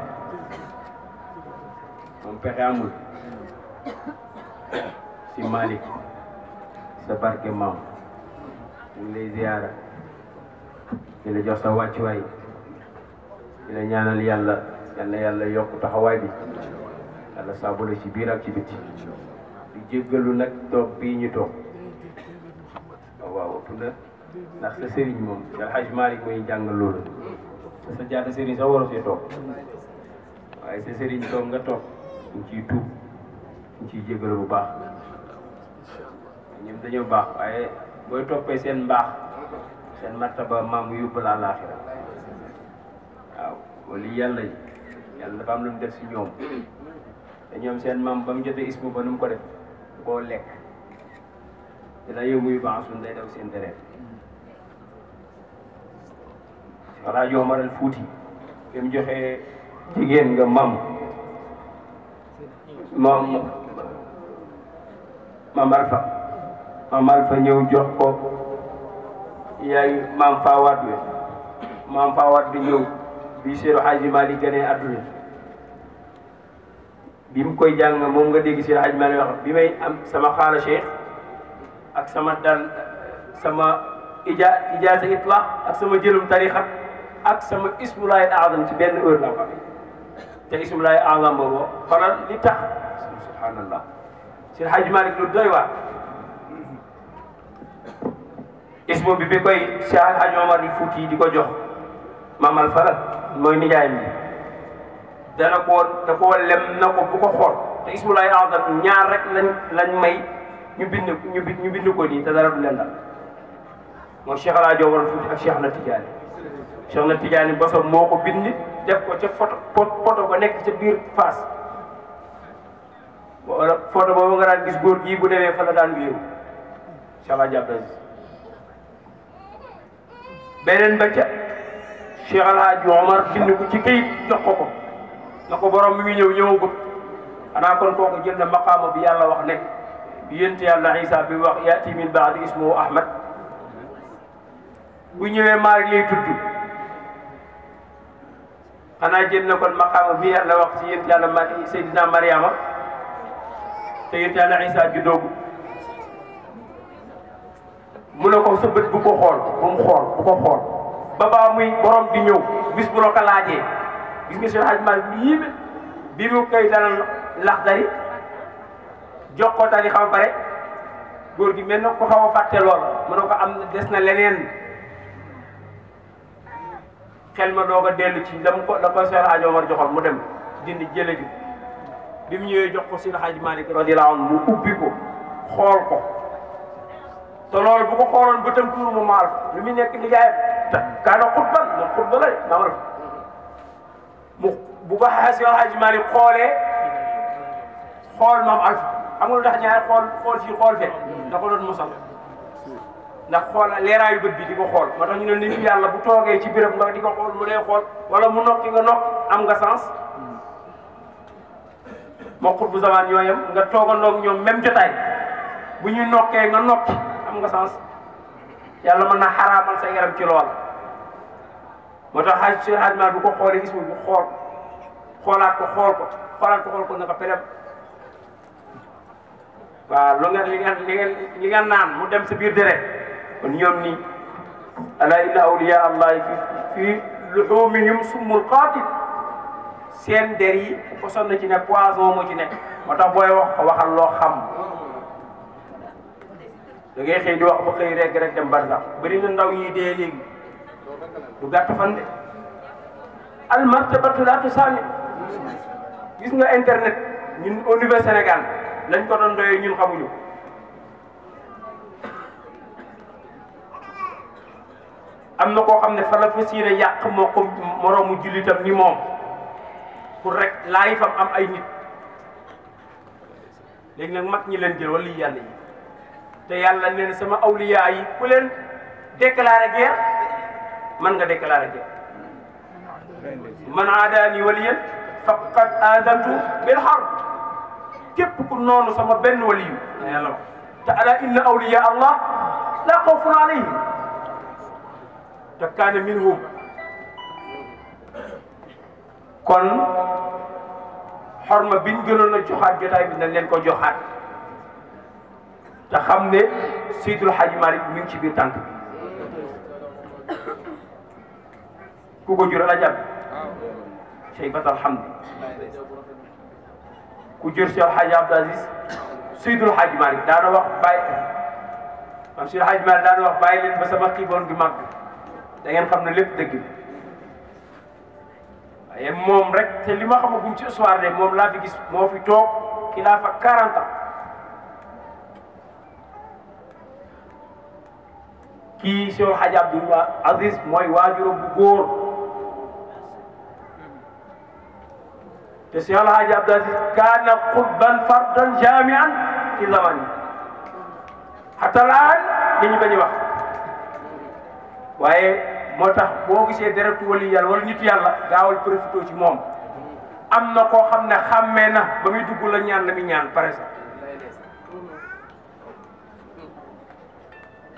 moom pexe amul si Malick sa barke maam ñu ngi lay ziyaara di la jox sa wàccuwaay di la ñaanal yàlla yal na yàlla yokk taxawaay bi yàlla saabula ci biir ak ci biti di jéggalu nag toog bii ñu toog waaw ëpp na ndax sa sëriñ moom El Hadj Malick mooy jàngal loolu sa jaata sëriñ sax waroo see toog waaye sa sëriñ toog nga toog ñu ciy tuub ñu ciy jéggalu bu baax ñoom dañoo baax waaye booy toppee seen mbaax seen martaba maam yóbbu la àllaaxira waaw wala yàlla dafa am lu mu def si ñoom te ñoom seen maam ba mu jotee ismu ba nu mu ko def koo lekk dina yóbbu yu baax suñ day daw seen deret walla yoomaral fuuti bi mu joxee jigéen nga maam Alfa ñëw jox ko yaay maam Fawad bi ñëw bi Seydou Hadji Malick gënee àdduna bi mu koy jàng moom nga dégg Seydou Hadji Malick wax bi may am sama xaala Cheikh ak sama ijaasa itlaq ak sama jëlum tarixa ak sama ismulaay azam ci benn heure la ko te ismulaay azam boobu xoolal li tax subhanallah Seydou Hadji Malick lu doy waar ismu bi koy Cheikh El Hadj Omar al Fouti di ko jox Mamal Fala mooy nijaay mi da koo lem na ko bu ko xool te ismulaay azam ñaar rek lañ may ñu bind ko nii te dara du leen dal mooy Cheikh El Hadj Omar al Fouti ak Cheikh na Tidiane Cheikh na Tidiane bosom moo ko bind def ko ca photo ba nekk ca biir Fass wala photo boobu nga daan gis góor gii bu demee fa la daan wéeru Cheikh El Hadj Abdou beneen ba ca Cheikh El Hadj Omar bind ko ci këyit jox ko na ko borom mi ngi ñëwagut xanaa kon kooku jël na maqaama bi yàlla wax nekk bi yént yàlla Isa bi wax yaati min baadi ismuhu Ahmad bu ñëwee Maalik lay tudd xanaa jël na kon maqaama bi yàlla wax ci yént yàlla Seydina Mariama te yént yàlla Isa juddoogu mu ne ko sa bët bu ko xool bu ko xool ba baa muy borom di ñëw bis bu la ko laajee gis nga Cheikh Hadj Malick bi mu koy dalal Laxdari jox ko tari xam pare góor gi mel na ko xaw a fàtte loola mu ne ko am des na leneen xel ma doog a dellu ci la ko Cheikh Hadj Omar joxoon mu dem dindi jële ji bi mu ñëwee jox ko Cheikh Hadj Malick radiyallahu anhu mu ubbi ko xool ko te loolu bu ko xooloon bëtam tuuru mu maal li muy nekk liggéeyam kaana xutban moom xutba la de maamar mu bu ko Cheikh Hadj Malick xoolee xool maam Alfa xam nga lu tax ñaari xool fii xool fee da ko doon musal ndax xool leeraayu bët bi di ko xool moo tax ñu ne nit yàlla bu toogee ci béréb nga di ko xool mu lay xool wala mu nokki nga nokk am nga sens moo xut bu zaman ñooyam nga toogandoog ñoom même jotaay bu ñuy nokkee nga nokki am nga sens yàlla mën na xaraamal sa yaram ci lool moo tax Cheikh Hadj Malick bu ko xoolee gis bu xoolaat ko naka perem waaw li nga naan mu dem sa biir deret kon ñoom nii ala inna awliya allahi fi luhumihim summul qatil seen der yi ko sonn ci ne poison moo ci nekk moo tax booy waxal loo xam da ngay xëy di wax ba xëy rek dem barsax bëri na ndaw ñi dee léegi du gàtt fan de al martabatu la tusaami gis nga internet ñun au niveau Sénégal lañ ko doon doyee ñun xamuñu am na koo xam ne fa la fas yéene yàq moo ko moroomu jullitam ni moom pour rek laay fam am ay nit léegi nag mag ñi leen jël wala yàlla yi te yàlla nee na sama awliya yi ku leen déclaré guerre man nga déclaré guerre man aadaani waliyan faqad aadantu bil harb képp ku noonu sama benn waliyu yàlla wax te ala inna awliya allah laa xawfun alayhim te kaana minhum kon xorma biñ gënoon a joxaat jotaay bi nañ leen ko joxaat te xam ne Seydul Hadji Malick mi ngi ci biir tànk bi ku ko jur Alaaji Cheybatal Hamdi ku jur si Alhaji Abdou Aziz Seydul Hadji Malick daana wax bàyyi am Seydul Hadji Malick daana wax bàyyi leen ba sama xiiboon gi màgg da ngeen xam ne lépp dëgg bi waaye moom rek te li ma xamagum ci histoire de moom laa fi gis moo fi toog ki laa fa 40 ans kii Seydul Hadji Abdou Aziz mooy waajuram bu góor te Seydul Hadji Abdou Aziz kaana qutban fardan jamian fi zamani hatta laan li ñu bañ a wax waaye moo tax boo gisee deretu wali yàlla wala nit yàlla gaawal profité ci moom am na koo xam ne xàmmee na ba muy dugg la ñaan la muy ñaan par exemple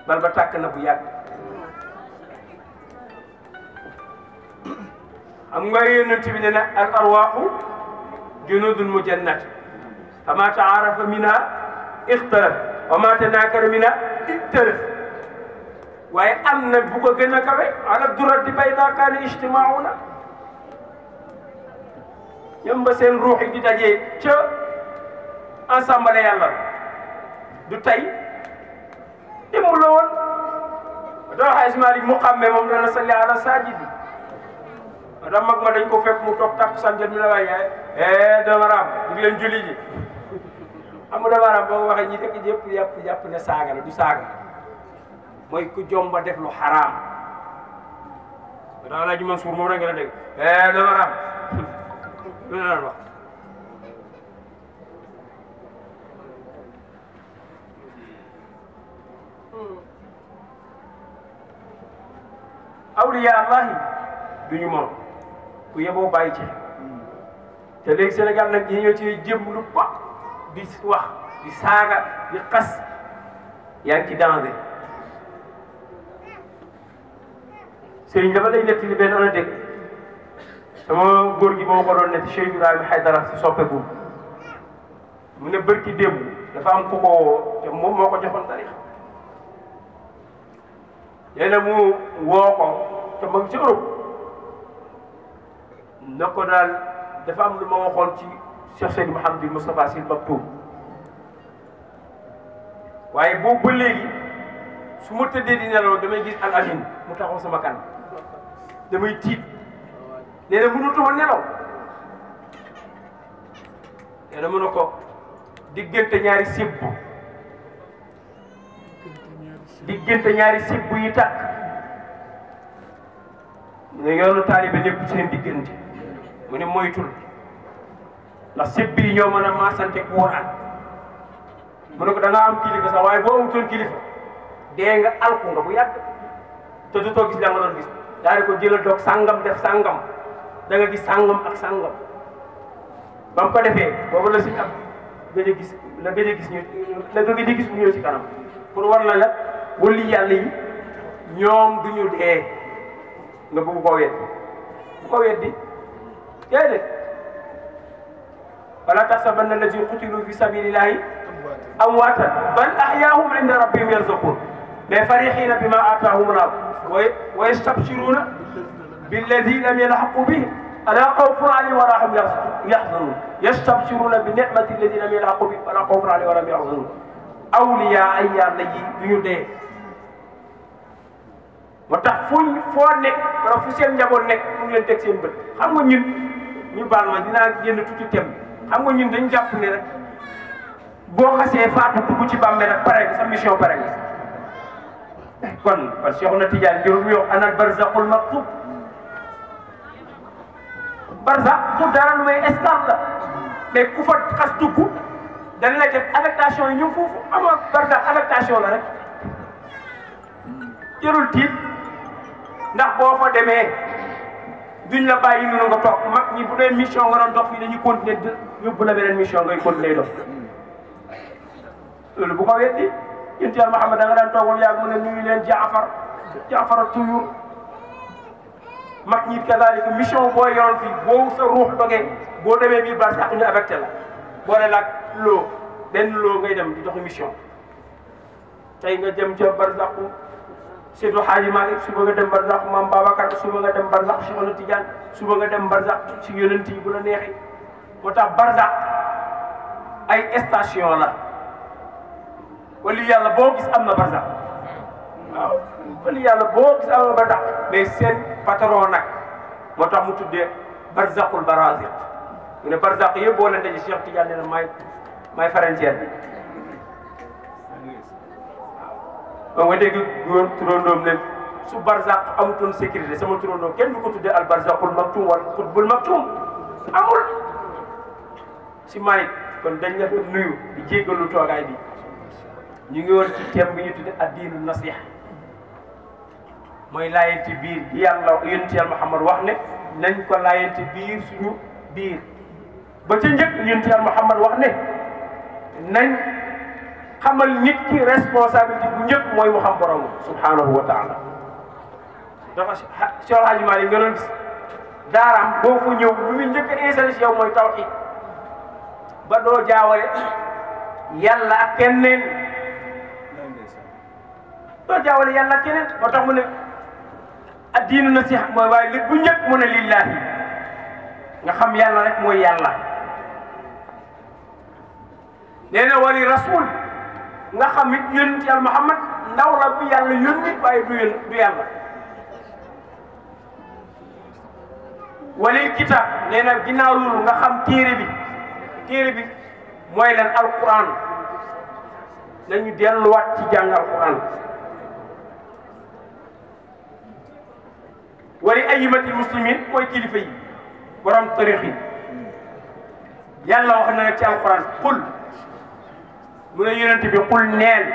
bal ba tàkk na bu yàgg am nga yonent bi ne na al arwaaxu junudun mujannat fama taarafa minha ixtalaf wa ma tanakara minha iktalaf waaye am na bu ko gën a kawe ala durati bayda kaana ijtimauna ñoom ba seen ruux yi di dajee ca ensemble yàlla du tey démb la woon doo xaalis Malick mu xàmmee moom dana salli ala sajidi da mag ma dañ ko fekk mu toog takk sanjal mi la waaye dama raam di leen julli ji xam nga dama raam boo ko waxee ñi dëkk yëpp jàpp ne saaga la du saaga mooy ku jomba def lu xaraam daa Alaaji Mansour moom rek nga dégg dama raam lu la daan wax awliya allahi duñu moom ku yeboo bàyyi ci te léegi Sénégal nag ñi ñoo ci jëm lu ba di wax di saaga di xas yaa ngi ci danger sëriñ dafa lay netti li benn ana dégg sama góor gi moo ko doon netti Cheikh Ibrahima Haydara si soppeeku mu ne bërki démb dafa am ku ko woo te moom moo ko joxoon tarix léegi nag mu woo ko te mag ci Europe na ko daal dafa am lu ma waxoon ci Cheikh Seydi Mouhamadou Moustapha Sy Maktoum waaye boobu ba léegi su ma tëddee di nelaw damay gis Al Amin mu taxaw sama kan damay tiit nee na mënutuma nelaw nee na mën na ko diggante ñaari sibbu yi tàkk mu ne yoonu taalibe nekk seen diggante mu ne moytul ndax sibbi yi ñoo mën a maasante Quran mu ne ko da ngaa am kilifa sax waaye boo amutoon kilifa dee nga alku nga bu yàgg te du too gis la nga doon gis daa di ko jëlal doog sàngam def sàngam da nga gis sàngam ak sàngam ba mu ko defee boobu la si am gëj a gis la gëj a gis ñu la gëj a gis bu ñëw si kanam pour war na la wali yàlla yi ñoom duñu dee nga bëgg koo weddi bu ko weddi déedéet wala taxsabanna allaziina qutilu fi sabilillahi amwaatan bal ahyaahum inda rabbihim yarzuqun mais farihiina bimaa aataahumullah wa yastabshiruuna billazii lam yalhaqu bihim alaa xawfun alayhim wa laa hum yahzanuun yastabshiruuna bi ni'mati allazii lam yalhaqu bihim alaa xawfun alayhim wa laa hum yahzanuun awliyaa ay yàlla yi duñu dee moo tax foo nekk wala fu seen njaboot nekk mu ngi leen teg seen bët xam nga ñun ñu baal ma dinaa génn tuuti tem xam nga ñun dañ jàpp ne rek boo xasee faatu dugg ci bàmmeel rek pare sa mission pare kon Cheikhouna Tidiane jërëm yow ana barzaqul maktub barzaq du dara lu may escale la mais ku fa xas dugg dañ lay def affectation yi ñëw foofu amoo barzaq affectation la rek jërul tiit ndax boo fa demee duñ la bàyyi noonu nga toog mag ñi bu dee mission nga doon dox fii dañuy continuer yóbbu la beneen mission ngay continuer dox loolu bu ko weddi yonent Yàlla Muhammad da nga daan toogoon yàgg mu ne nuyu leen Jaafar toujours mag ñi kazaalika mission boo yoroon fii boo sa ruux dogee boo demee biir barsàq ñu affecté la boole laag loo benn loo ngay dem di doxi mission tey nga dem ca barsàqu Seydou Hadji Malick suba nga dem barsàqu Maam Babacar suba nga dem barsàqu Cheikh Ahmed Tidiane suba nga dem barsàqu ci yonent yi bu la neexee moo tax barsàq ay station la wali yàlla boo gis am na barsàq waaw wali yàlla boo gis am na barsàq mais seen patron nag moo tax mu tuddee barzaqul barazil mu ne barzaq yëpp boo leen daje Cheikh Tidiane nee na may frontière bi waaw nga dégg góor turandoom ne su barzaq amutoon sécurité sama turandoom kenn du ko tuddee al barzaqul maktum wala qutbul maktum amul si may kon dañ la nuyu di jéggalu toogaay bi ñu ngi woon ci thème bi ñu tuddee addiinu nasiha mooy laayante biir bi yàlla yonent Yàlla Muhammad wax ne nañ ko laayante biir suñu biir ba ca njëkk yonent Yàlla Muhammad wax ne nañ xamal nit ki responsabilité bu njëkk mooy mu xam borom subhanahu wa taala dafa Cheikh Hadji Malick nga doon gis daaraam boo fa ñëw lu muy njëkk a installé si yow mooy tawhid ba doo jaawale yàlla ak keneen doo jaawale yàlla ak keneen moo tax mu ne addiinu nasiha mooy waaye lépp bu njëkk mu ne lillahi nga xam yàlla rek mooy yàlla nee na wali rasul nga xam it yonent Yàlla Muhammad ndaw la bu yàlla yónni waaye du yàlla walil kitab nee na ginnaaw loolu nga xam téere bi mooy leen alquran nañu delluwaat ci jàng alquran wali ayyimatil muslimin mooy kilifa yi borom tarix yi yàlla wax na ci alquran qul mu ne yonent bi qul neel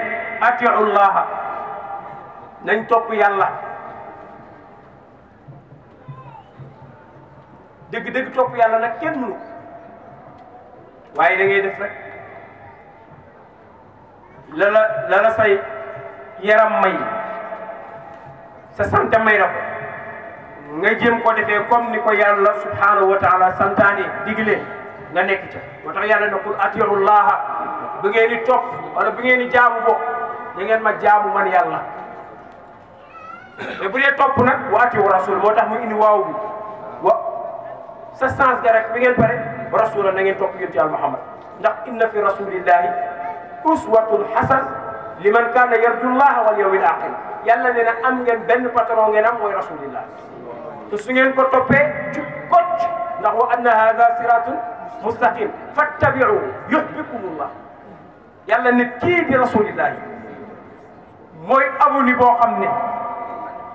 atiu llaha nañ topp yàlla dëgg-dëgg topp yàlla nag kenn mënu waaye da ngay def rek la la say yaram may sa santé may na ko nga jéem ko defee comme ni ko yàlla subhanahu wa taala santaane digle nga nekk ca moo tax yàlla ne qul atiu llaha bu ngeen di topp wala bu ngeen di jaamu bokk da ngeen ma jaamu man yàlla mais bu dee topp nag wa atiu rasul moo tax mu indi waaw bi wa sa sens ga rek bi ngeen pare rasula na ngeen topp yonent Yàlla Muhammad ndax inna fi rasulillahi uswatun hasan liman kaana yarju llaha wal yawmil aaxir yàlla nee na am ngeen benn patron ngeen am mooy rasulillah te su ngeen ko toppee ci kocc ndax wa anna hada siratun mustaqim fattabi'u yuhbibkumullah yàlla ne kii di rasulillah mooy avenue boo xam ne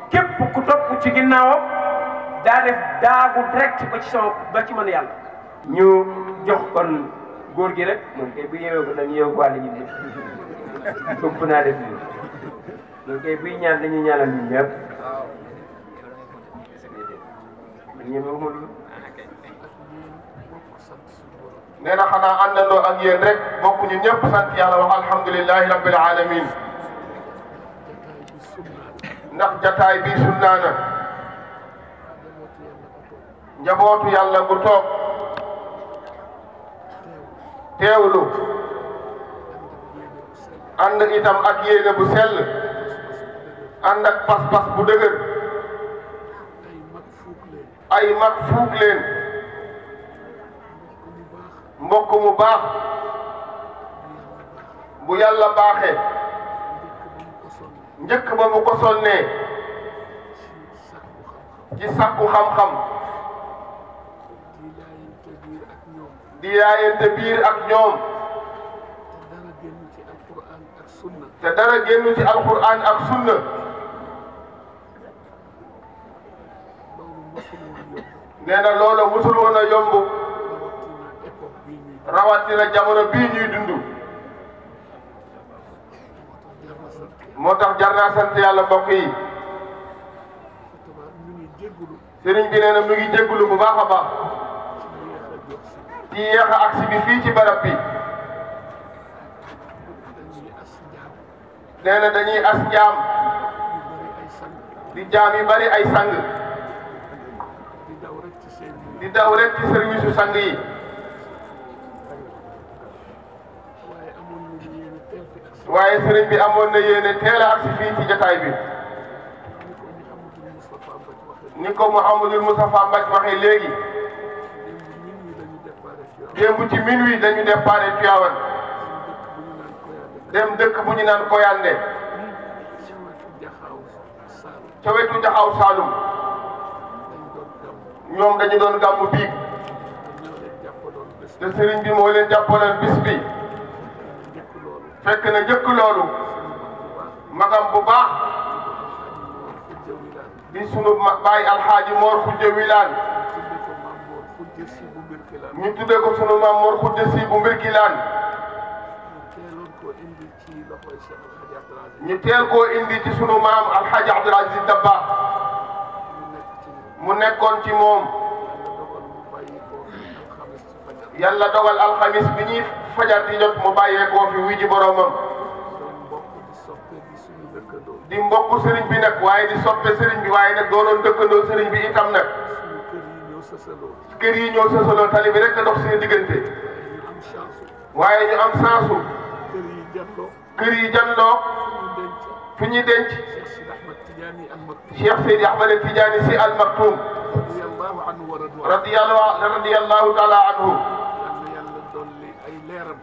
képp ku topp ci ginnaawam daa def daagu direct ba ci sama ba ci man yàlla. ñu jox kon góor gi rek moom kay bu yeewee ko dañuy yeewu wàll ji bi ëpp naa def lii loolu kay buy ñaan dañuy ñaanal ñun ñëpp man ñemewuma lu nee na xanaa àndandoo ak yéen rek bokk ñu ñëpp sant yàlla wax alhamdulilahi rabbil alamin ndax jataay bi sunnaana njabootu yàlla bu toog teewlu ànd itam ak yéene bu sell ànd ak pas-pas bu dëgër ay mag fuug leen mbokk mu baax bu yàlla baaxee njëkk ba mu ko sonnee ci sàkku xam-xam di yaayante biir ak ñoom te dara génn ci alquran ak sunna nee na loola musul woon a yomb rawatina jamono bii ñuy dund moo tax jar naa sant yàlla mbokk yi sëriñ bi nee na mu ngi jéggulu bu baax a baax ci yéex a agsi bi fii ci barab bi nee na dañuy as jaam di jaam yi bari ay sang di daw rek ci service su sang yi waaye sëriñ bi amoon na yéene teel a agsi fii ci jotaay bi ni ko Mouhamadul Moustapha Mbacke waxee léegi démb ci minuit dañu déparé Tivaouane dem dëkk bu ñu naan Koyande ca wetu Jaxaw Saalum ñoom dañu doon gàmmu biig te sëriñ bi moo leen jàppaloon bis bi fekk na njëkk loolu magam bu baax di sunu baay alxaaji Mor Xujja Wilaan ñu tuddee ko sunu maam Mor Xujja Si bu Mbirkilaan ñu teel koo indi ci sunu maam alxaaji Abdul Aziz Dabakh mu nekkoon ci moom yàlla dogal alxamis bi ñuy fajar di jot mu bàyyeekoo fi wuy ji boromam di mbokku sëriñ bi nag waaye di soppe sëriñ bi waaye nag doonoon dëkkandoo sëriñ bi itam nag kër yi ñoo sësaloo tali bi rek a dox seen diggante waaye ñu am sansu kër yi janloo fi ñuy denc Cheikh Seydi Ahmad Tidiane Sy Al Maktoum radiyallahu taala anhu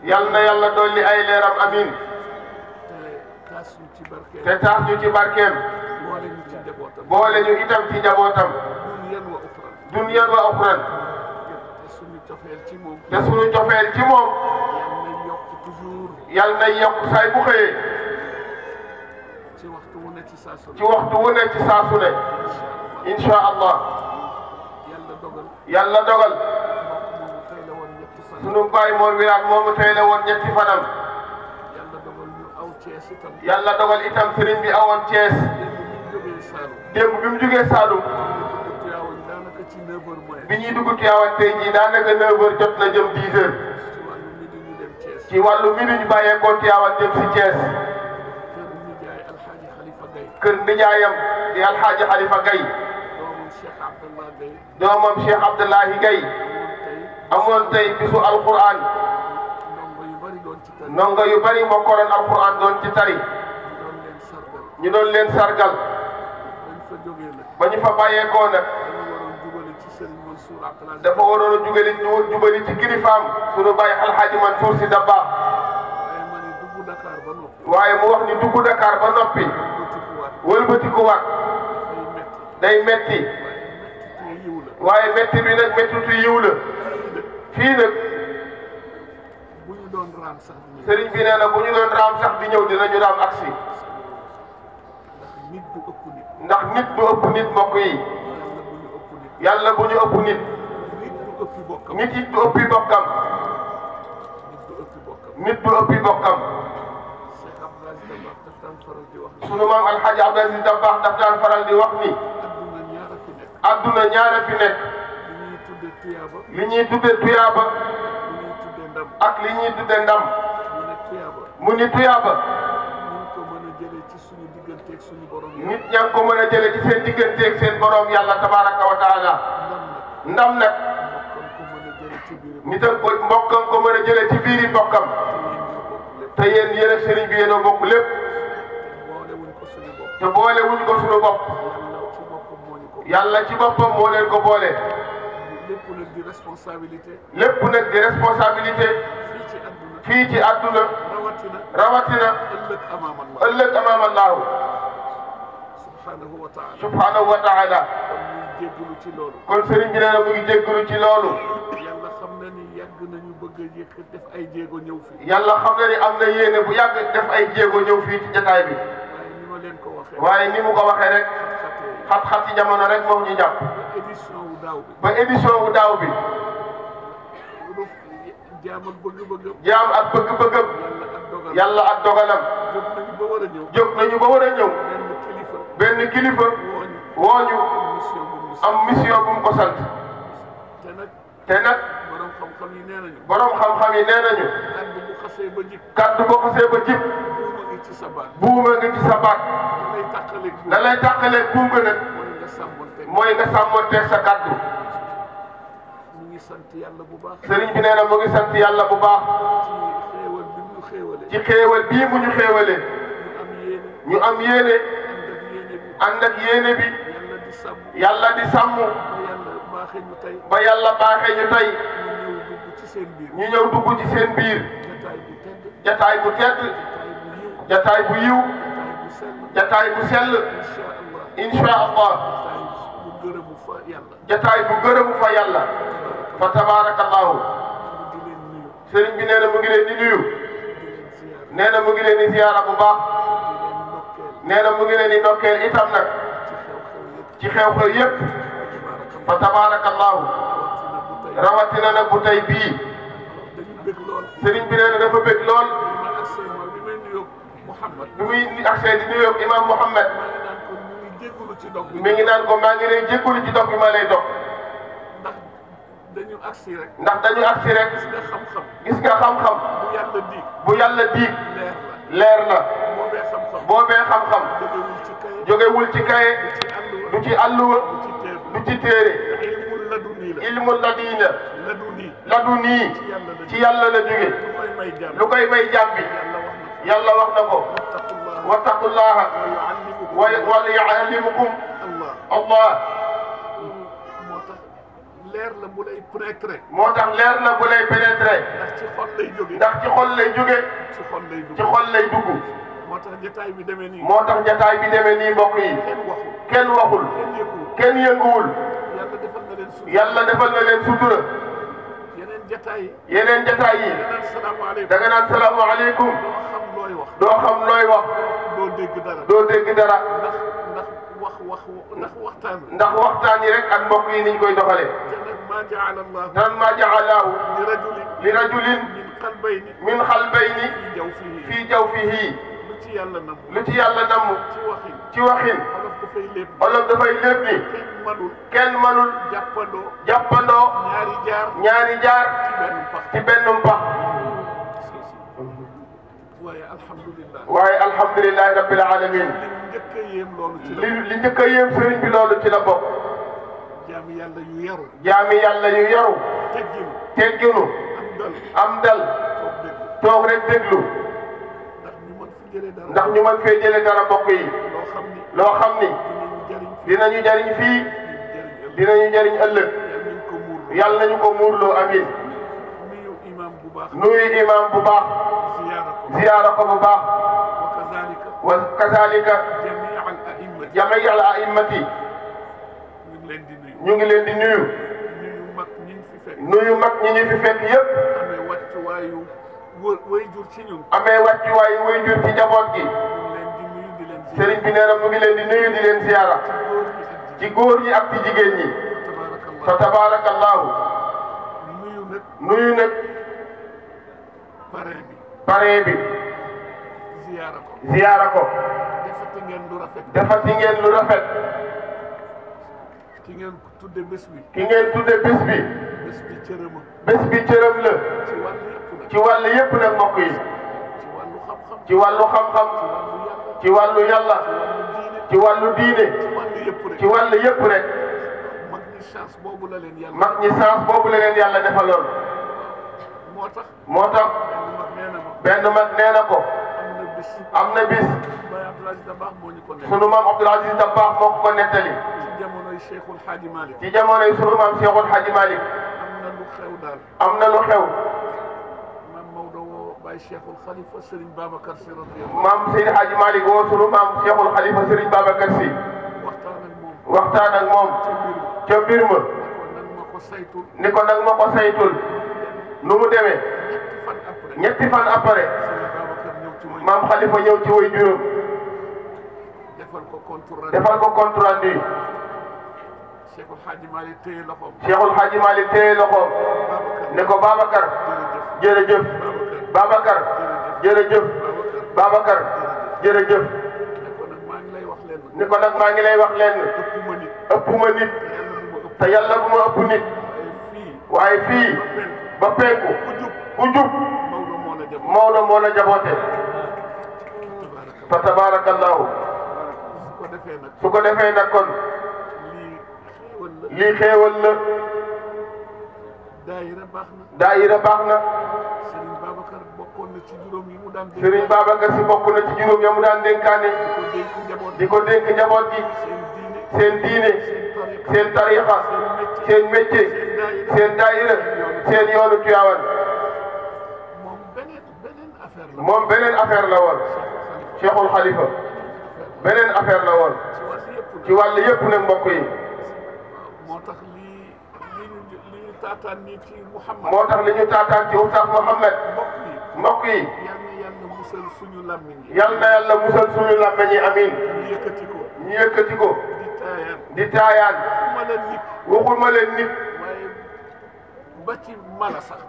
yal na yàlla dolli ay leeram amin te taas ñu ci barkeem boole ñu itam ci njabootam dunyan wa uxran te suñu cofeel ci moom yal na yokk saay bu xëyee ci waxtu wu ne ci saa su ne insha allah yàlla dogal sunu baay Mor Wilane moomu tey la woon ñetti fanam yàlla dogal itam sëriñ bi awoon Thiès démb bi mu jógee Saalum bi ñuy dugg Tivaouane tey jii daanaka 9h jot na jëm 10h ci wàllu mi ñu bàyyeekoo Tivaouane jëm si Thiès kër nijaayam di alxaaji Xalifa Gaye doomam Cheikh Abdoulahi Gaye amoon tey bisu alquran ndongo yu bari mokkaloon alquran doon ci tari ñu doon leen sargal ba ñu fa bàyyeekoo nag dafa waroon a jubali ci kilifaam sunu baay alxaaji Mansour Sy Dabakh waaye mu wax ni dugg Dakar ba noppi wëlbatiku waat day metti waaye metti bi nag mettitu yiw la fii nag sëriñ bi nee na bu ñu doon raam sax di ñëw dinañu raam aksi ndax nit du ëpp nit mbokk yi yàlla bu ñu ëpp nit nit it du ëppi bokkam nit du ëppi bokkam sunu maam alxaaji Abdul Aziz Dabakh daf daan faral di wax ni adduna ñaara fi nekk li ñuy tudde tuyaaba ak li ñuy tudde ndam mu ni tuyaaba nit ñaa ngi ko mën a jële ci seen digganteeg seen borom yàlla tabaraka wa taala ndam nag nit a ko mbokkam ko mën a jële ci biiri mbokkam te yéen yéen ak sëriñ bi yéen a bokk lépp te boole wuñ ko suñu bopp yàlla ci boppam moo leen ko boole lépp nag di responsabilité fii ci àdduna rawatina ëllëg amaam allahu subhanahu wa taala kon sëriñ bi nee na mu ngi jéggalu ci loolu yàlla xam na ni yàgg nañu bëgg a def ay jéego ñëw fii yàlla xam na ni am na yéene bu yàgg def ay jéego ñëw fii ci jotaay bi waaye ni mu ko waxee rek xat-xat ci jamono rek moom ñu jàpp ba édition wu daaw bi jaam ak bëgg-bëggam yàlla ak dogalam jóg nañu ba war a ñëw benn kilifa wooñu am mission bu mu ko sant te nag borom xam-xam yi nee nañu kaddu bu xasee ba jib ngi ci sa baat. buuma ngi ci sa baat. da lay tàqaleeg buum ga nag. mooy nga sàmmonteeg sa kàddu. mu ngi sant yàlla bu baax. sëriñ bi nee na mu ngi sant yàlla bu baax. ci xéewal bii mu ñu xéewale. ñu am yéene. ànd ak yéene bi. yàlla di sàmm. ba yàlla baaxee ñu tey. ñu ñëw dugg ci seen biir. jataay bu tedd. jataay bu yiw. jataay bu sell. incha allah. jataay bu gërëmu fa yàlla. fa tabaarakallahu. sëriñ bi nee na mu ngi leen di nuyu. nee na mu ngi leen di ziyaara bu baax. nee na mu ngi leen di ndokkeel itam nag. ci xew-xew yépp. fa tabaarakallahu. rawatina nag bu tey bii. sëriñ bi nee na dafa bëgg lool. bi muy accès di nuyoo imam Mouhamed. mi ngi naan ko maa ngi lay jégalu ci dog bi ma lay dog. ndax dañu agsi rek. gis nga xam-xam. bu yàlla diig. leer la. boobee xam-xam. jógewul ci kaye. du ci àlluwa. du ci téere. ilmul laduni. ci yàlla la jóge. lu koy may jàmm bi. yàlla wax na ko. wattaqullaha wa yuallimukum Allah. moo tax leer la bu lay pénétrer. ndax ci xol lay jóge. ci xol lay dugg. moo tax jataay bi demee nii. mbokk yi. kenn waxul. kenn yënguwul. yàlla defal na leen sutura. yeneen jataay yi. da nga naan salaamaaleykum. doo xam looy wax. doo dégg dara. ndax waxtaan yi rek ak mbokk yi niñ koy doxalee. tan ma ja'alahu li rajulin min qalbayni fii jawfihi. lu ci yàlla namm. ci waxin. olof dafay lépp ni. kenn mënul. jàppandoo. ñaari jaar. ci benn pax. waaye alhamdulilah rabbil alamin. li njëkk a yéem sëriñ bi loolu ci la bokk. jaami yàlla yu yaru. tegginu. am dal. toog rek déglu. ndax ñu mën fee jëlee dara mbokk yi. loo xam ni. dinañu jariñ fii. dinañu jariñ ëllëg. yàlla nañu ko muurloo amin. nuyu imam bu baax. ziyaara ko bu baax. wa kazalika jamii al a'immati. ñu ngi leen di nuyu. nuyu mag ñi ñu fi fekk yépp. amee wàccuwaayu waajur ci njaboot gi. sëriñ bi nee na mu ngi leen di nuyu di leen ziyaara. ci góor ñi ak ci jigéen ñi. fa tabaarakallahu. nuyu nag. parrain bi. ziyaara ko. defati ngeen lu rafet. ki ngeen tudde bés bi. bés bi cërëm la. ci wàll yépp nag mbokk yi. ci wàllu xam-xam. ci wàllu yàlla. ci wàllu diine. ci wàll yépp rek. mag ñi chance boobu la leen yàlla defaloon. moo tax. benn mag nee na ko. am na bis. sunu maam Abdoul Aziz Dabakh moo ko nettali. ci jamonoy Cheikhul Hadji Malick. ci jamonoy sunu maam Cheikhul Hadji Malick. am na lu xew. maam Maodo woo Baye Cheikhul Khalifa Serigne Babacar Sy radiyallahu. maam Seydi Hadji Malick woo sunu maam Cheikhul Khalifa Serigne Babacar Sy. waxtaan ak moom. ca mbir ma. ni ko nag ma ko saytul. nu mu demee. ñetti fan après. maam Khalifa ñëw ci way juróom. defal ko compte rendu. Cheikhul Hadji Malick téye loxoom. ne ko Babacar. jërëjëf. Babacar. jërëjëf. Babacar. jërëjëf. ne ko nag maa ngi lay wax lenn. ëpp ma nit. te yàlla bu ma ëpp nit. waaye fii. ba penku. ku jub. Maodo moo la jaboote. fa tabarakallahu su ko defee nag kon lii xéewal la daayira baax na Serigne Babacar bokkoon na ci juróom yi mu daan dénk Serigne Babacar si bokk na ci juróom ya mu daan dénkaane di ko dénk njaboot gi seen diine seen tarixa seen métier seen daayira seen yoonu Tiwaawan moom beneen affaire la woon Cheikhul Khalifa beneen affaire la woon ci wàll yépp nag mbokk yi moo tax li ñu taataan nii ci Mouhamed moo tax li ñu taataan ci Oustaz Mouhamed mbokk yi yal na yàlla musal suñu làmmiñ yi amiin ñu yëkkati ko di taayaan waxuma leen nit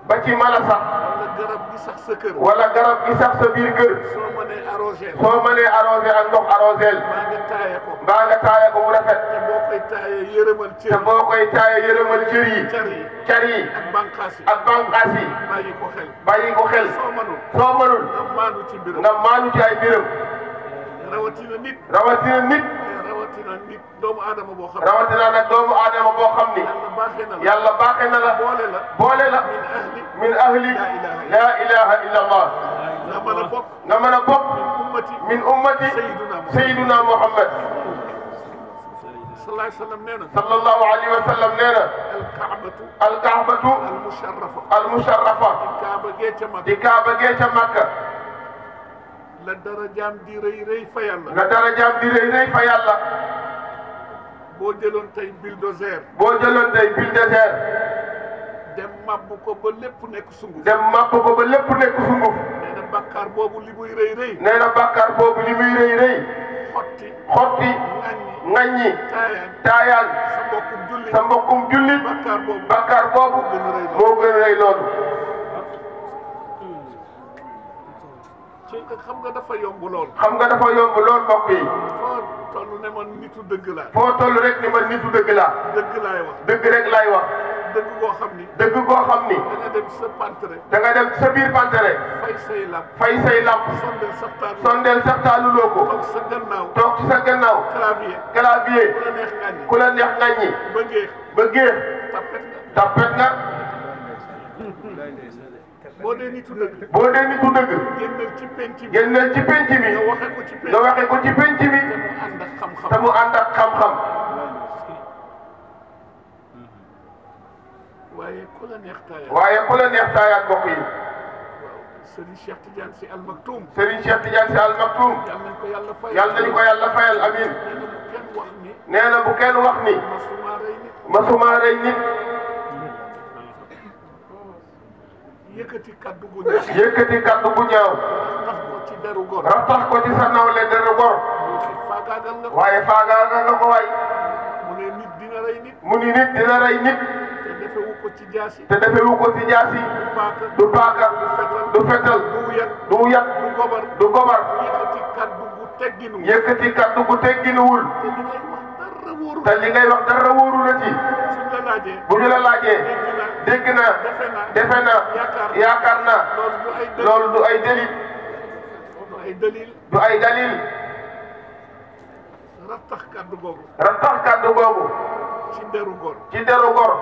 ba ci mala sax wala garab gi sax sa kër wala garab gi sax sa biir kër soo mënee arrosé ak ndox arrosé mbaa nga taaye ko mu rafet te boo koy taaye yërëmal cër te boo koy taaye yërëmal cër yi car yi ak bànqaas yi bàyyi ko xel soo mënul nga maanu ci ay mbiram rawatina nit doomu aadama boo xam rawatina nag doomu aadama boo xam ni yàlla baaxee na la boole la min ahli la ilaha illa allah nga mën a bokk min ummati sayyiduna Muhammad sallallahu alayhi wa sallam nee na alkaabatu almusharrafa di kaaba gee ca Makka la darajaam di rëy rëy fa yàlla la darajaam di rëy rëy fa yàlla boo jëloon tey bulldozer dem mabbu ko ba lépp nekk sunguf nee na bàkkaar boobu li muy rëy rëy xotti ŋaññi taayaan sa mbokkum jullit bàkkaar boobu moo gën a rëy loolu xam nga dafa yomb lool mbokk yi foo toll ne man nitu dëgg laa foo toll rek ni man nitu dëgg laa dëgg rek laay wax dëgg goo xam ni da nga dem sa pantere sa biir pantere fay say lamp sondeel sax taaluloo ko toog ci sa gannaaw clavier ku la neex ngaññi ba géex tappet nga boo dee nitu dëgg génnal ci penc mi nga waxe ko ci penc mi te mu ànd ak xam-xam waaye ku la neex taayaat mbokk yi Serigne Cheikh Tidiane Sy Al Maktoum yàlla nañu ko yàlla fayal amiin nee na bu kenn wax ni masuma rey nit yëkkati kaddu gu ñaaw rattax ko ci sa nawle deru gor waaye faagaagal nga ko waay mu ni nit dina rey nit te defewu ko ci jaasi du paaka du fetal du yat du gobar yëkkati kaddu gu tegginuwul te li ngay wax dara wóoru la ci bu ñu la laajee dégg naa defe naa yaakaar naa loolu du ay dalil rattax kaddu googu ci deru gor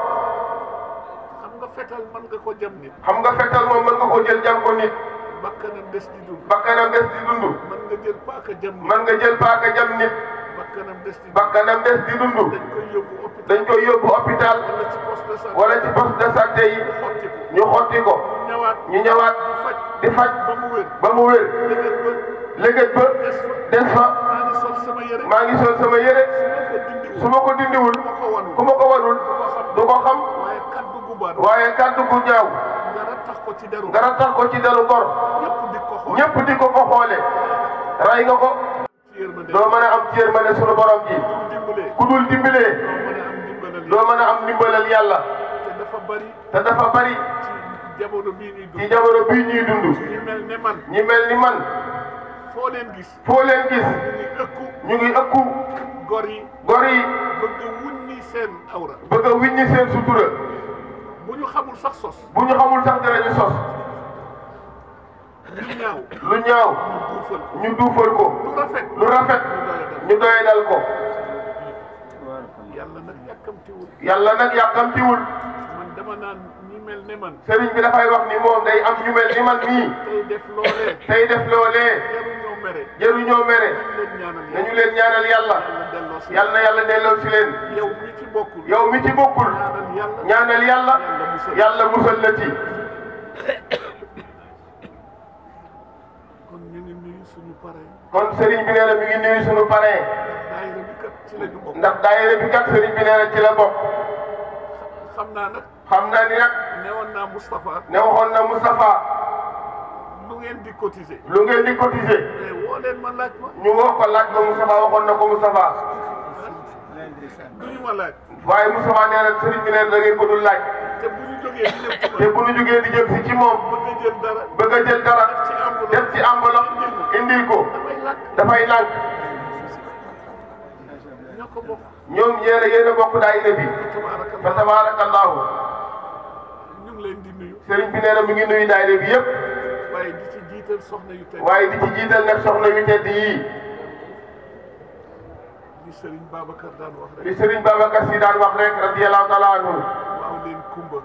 xam nga fetal mën nga ko jam nit moom mën nga ko jël jam ko nit bakkanam des di dund mën nga jël paaka jam nit bakkanam des di dund dañ koy yóbbu hôpital wala ci poste de santé yi ñu xotti ko ñu ñëwaat di faj ba mu wér léget ba des fa maa ngi sol sama yére su ma ko dindiwul ku ma ko wanul du ko xam waaye kaddu gu ñaaw nga rattax ko ci deru gor ñëpp di ko xoole ray nga ko doo mën a am ci yërmande sunu borom ji ku dul dimbalee doo mën a am ndimbalal yàlla te dafa bari ci jamono bii ñuy dund ñi mel ni man foo leen gis ñu ngi ëkku gor yi bëgg a wuññi seen sutura bu ñu xamul sax dara ñu sos lu ñaaw ñu duufal ko lu rafet ñu doyadal ko yàlla nag yàkkamtiwul man dama naan ñi mel ne man sëriñ bi dafay wax ni moom day am ñu mel ni man nii tey def loolee jëruñoo mere nañu leen ñaanal yàlla yal na yàlla delloo si leen yow mi ci bokkul ñaanal yàlla yàlla musal la ci kon sëriñ bi nee na mi ngi nuyu suñu parrain ndax daayira bi kat sëriñ bi nee na ci la bokk xam naa ni nag newoon naa Moustapha ne waxoon na Moustapha lu ngeen di cotiser mais woo leen ma laaj ma ñu woo ko laaj ko Moustapha waxoon na ko Moustapha duñu ma laaj waaye Moustapha nee na sëriñ bi nee na da ngeen ko dul laaj te bu ñu jógee di jëm si ci moom bëgg a jël dara def ci enveloppe indil ko dafay lànk ñoom yéen a bokk daayira bi fa tabarakallahu ñu ngi leen di nuyu sëriñ bi nee na mi ngi nuyu daayira bi yëpp waaye di ci jiital soxna yu tedd waaye di ci jiital nag soxna yu tedd yii li Serigne Babacar daan wax rek li Serigne Babacar si daan wax rek radiyallahu taala anhu